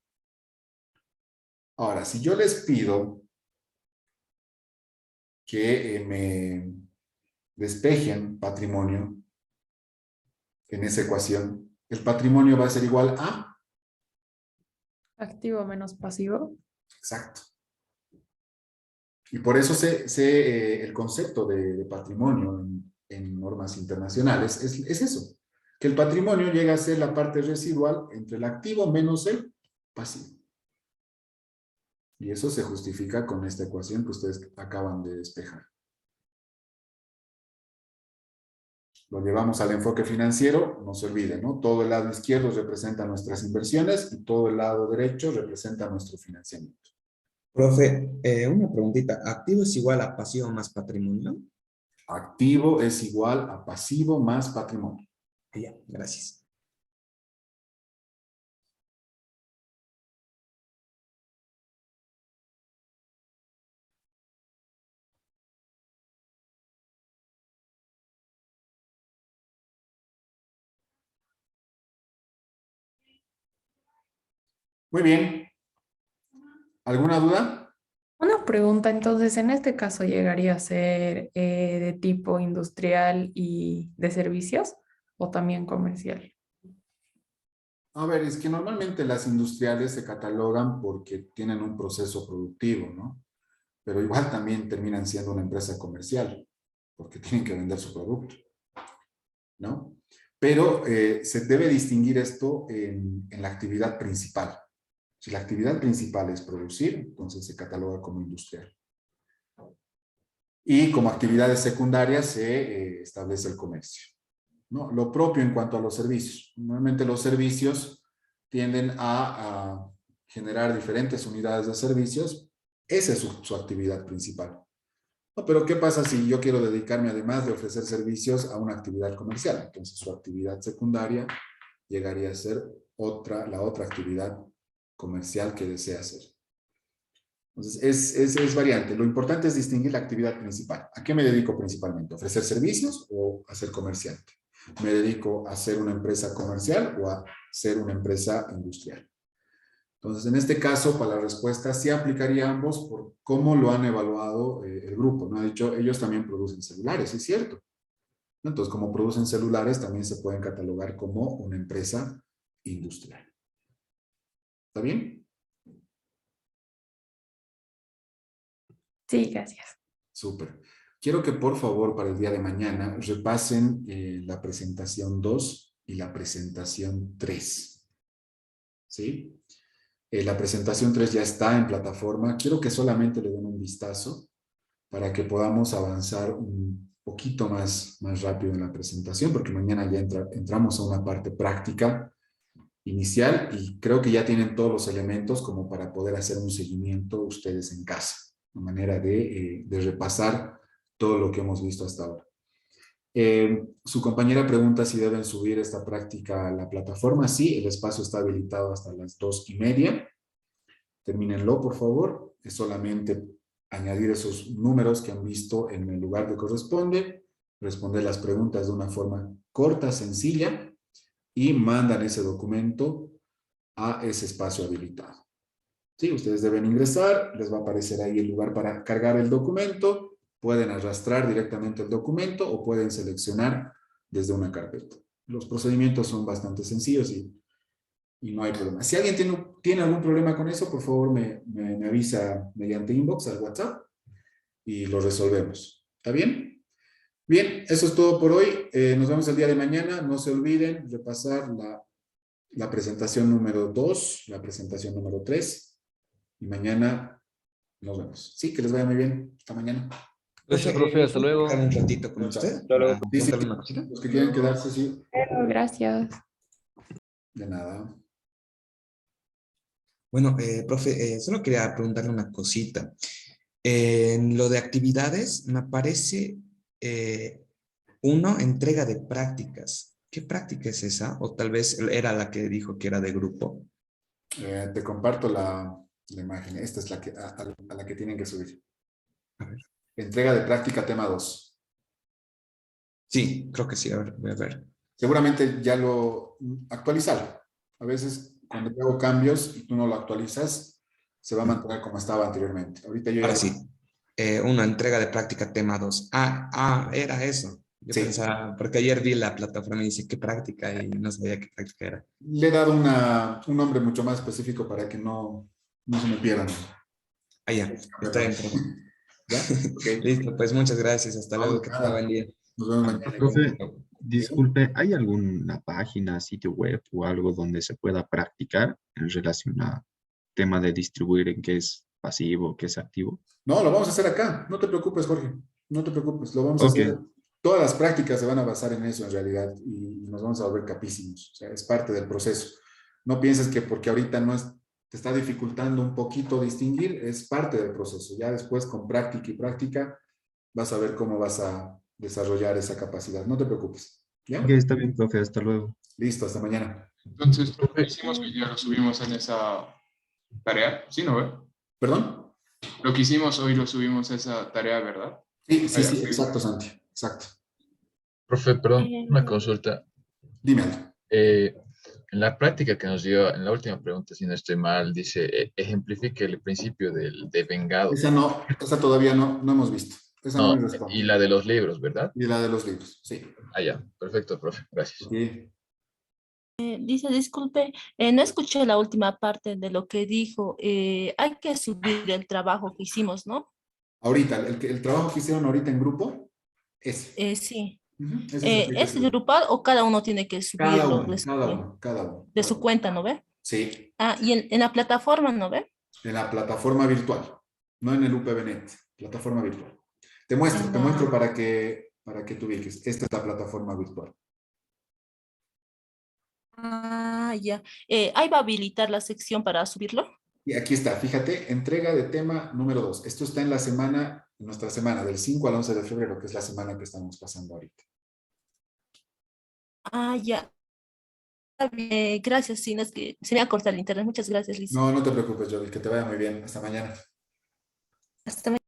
Ahora, si yo les pido que me despejen patrimonio en esa ecuación, el patrimonio va a ser igual a... Activo menos pasivo. Exacto. Y por eso el concepto de patrimonio en normas internacionales es eso, que el patrimonio llega a ser la parte residual entre el activo menos el pasivo. Y eso se justifica con esta ecuación que ustedes acaban de despejar. Lo llevamos al enfoque financiero, no se olviden, ¿no? Todo el lado izquierdo representa nuestras inversiones y todo el lado derecho representa nuestro financiamiento. Profe, una preguntita. ¿Activo es igual a pasivo más patrimonio? Activo es igual a pasivo más patrimonio. Ya, gracias. Muy bien. ¿Alguna duda? Una pregunta, entonces, en este caso llegaría a ser de tipo industrial y de servicios o también comercial. A ver, es que normalmente las industriales se catalogan porque tienen un proceso productivo, ¿no? Pero igual también terminan siendo una empresa comercial, porque tienen que vender su producto, ¿no? Pero se debe distinguir esto en la actividad principal. Si la actividad principal es producir, entonces se cataloga como industrial. Y como actividades secundarias se establece el comercio, ¿no? Lo propio en cuanto a los servicios. Normalmente los servicios tienden a generar diferentes unidades de servicios. Esa es su actividad principal. No, pero ¿qué pasa si yo quiero dedicarme, además de ofrecer servicios, a una actividad comercial? Entonces su actividad secundaria llegaría a ser la otra actividad comercial que desea hacer. Entonces es variante. Lo importante es distinguir la actividad principal. ¿A qué me dedico principalmente? ¿A ofrecer servicios o a ser comerciante? ¿Me dedico a ser una empresa comercial o a ser una empresa industrial? Entonces, en este caso, para la respuesta, sí aplicaría ambos por cómo lo han evaluado el grupo, ¿no? Ha dicho, ellos también producen celulares, es cierto. Entonces, como producen celulares, también se pueden catalogar como una empresa industrial. ¿Está bien? Sí, gracias. Súper. Quiero que, por favor, para el día de mañana, repasen la presentación 2 y la presentación 3. ¿Sí? La presentación 3 ya está en plataforma. Quiero que solamente le den un vistazo para que podamos avanzar un poquito más rápido en la presentación, porque mañana ya entramos a una parte práctica inicial y creo que ya tienen todos los elementos como para poder hacer un seguimiento ustedes en casa, una manera de repasar todo lo que hemos visto hasta ahora. Su compañera pregunta si deben subir esta práctica a la plataforma. Sí, el espacio está habilitado hasta las 2:30. Termínenlo, por favor. Es solamente añadir esos números que han visto en el lugar que corresponde, responder las preguntas de una forma corta, sencilla, y mandan ese documento a ese espacio habilitado. Sí, ustedes deben ingresar, les va a aparecer ahí el lugar para cargar el documento. Pueden arrastrar directamente el documento o pueden seleccionar desde una carpeta. Los procedimientos son bastante sencillos y y no hay problema. Si alguien tiene algún problema con eso, por favor me avisa mediante inbox al WhatsApp y lo resolvemos. ¿Está bien? Bien, eso es todo por hoy. Nos vemos el día de mañana. No se olviden repasar la presentación número 2, la presentación número 3 y mañana nos vemos. Sí, que les vaya muy bien. Hasta mañana. Gracias, profe. Hasta luego. ¿Quedar un ratito con usted? Hasta luego. ¿Para Sí, sí, preguntarle una cosita? los que quieran quedarse, sí. Gracias. De nada. Bueno, profe, solo quería preguntarle una cosita. En lo de actividades, me aparece entrega de prácticas. ¿Qué práctica es esa? O tal vez era la que dijo que era de grupo. Te comparto la imagen. Esta es la que, a la que tienen que subir. A ver. Entrega de práctica tema 2. Sí, creo que sí. A ver, voy a ver. Seguramente ya lo actualizaron. A veces cuando yo hago cambios y tú no lo actualizas, se va a mantener como estaba anteriormente. Ahorita yo Ahora ya... sí. Una entrega de práctica tema 2. Era eso. Yo Sí. pensaba, porque ayer vi la plataforma y dice qué práctica y no sabía qué práctica era. Le he dado un nombre mucho más específico para que no se me pierdan. Ah, ya. Está bien, profe. ¿Ya? Ok. Listo, pues muchas gracias. Hasta No, luego. de Que nada. tenga buen día. Nos vemos mañana. Profe, disculpe, ¿hay alguna página, sitio web o algo donde se pueda practicar en relación a tema de distribuir en qué es pasivo, qué es activo? No, lo vamos a hacer acá. No te preocupes, Jorge. No te preocupes. Lo vamos a Ok. hacer. Todas las prácticas se van a basar en eso en realidad y nos vamos a volver capísimos. O sea, es parte del proceso. No pienses que porque ahorita te está dificultando un poquito distinguir, es parte del proceso. Ya después con práctica y práctica vas a ver cómo vas a desarrollar esa capacidad. No te preocupes. ¿Ya? Ok, está bien, profe, hasta luego. Listo, hasta mañana. Entonces, profe, hicimos que ya lo subimos en esa tarea. ¿Sí, no ve? ¿Perdón? Lo que hicimos hoy lo subimos a esa tarea, ¿verdad? Sí, sí, Ah, ya, sí, sí. exacto, Santi. Exacto. Profe, perdón, una consulta. Dime algo. En la práctica que nos dio, en la última pregunta, si no estoy mal, dice, ejemplifique el principio del devengado. Esa todavía no hemos visto. Esa no No, me responde. y la de los libros, ¿verdad? Y la de los libros, sí. Ah, ya, perfecto, profe, gracias. Sí. Dice, disculpe, no escuché la última parte de lo que dijo. Hay que subir el trabajo que hicimos, ¿no? Ahorita, el trabajo que hicieron ahorita en grupo, ese. Sí. Ujú, ese es el que hay que ¿Es subir. grupal o cada uno tiene que Cada subirlo uno, cada uno. de su cuenta, ¿no ve? Sí, Ah, y en la plataforma, ¿no ve? en la plataforma virtual, no en el UPVNet, plataforma virtual. Te muestro Ah. para que tú ubiques. Esta es la plataforma virtual. Ah, ya. Ahí va a habilitar la sección para subirlo. Y aquí está, fíjate, entrega de tema número 2. Esto está en nuestra semana, del 5 al 11 de febrero, que es la semana que estamos pasando ahorita. Ah, ya. Gracias, sí, no, es que se me ha cortado el internet. Muchas gracias, Liz. No te preocupes, Jody, que te vaya muy bien. Hasta mañana. Hasta mañana.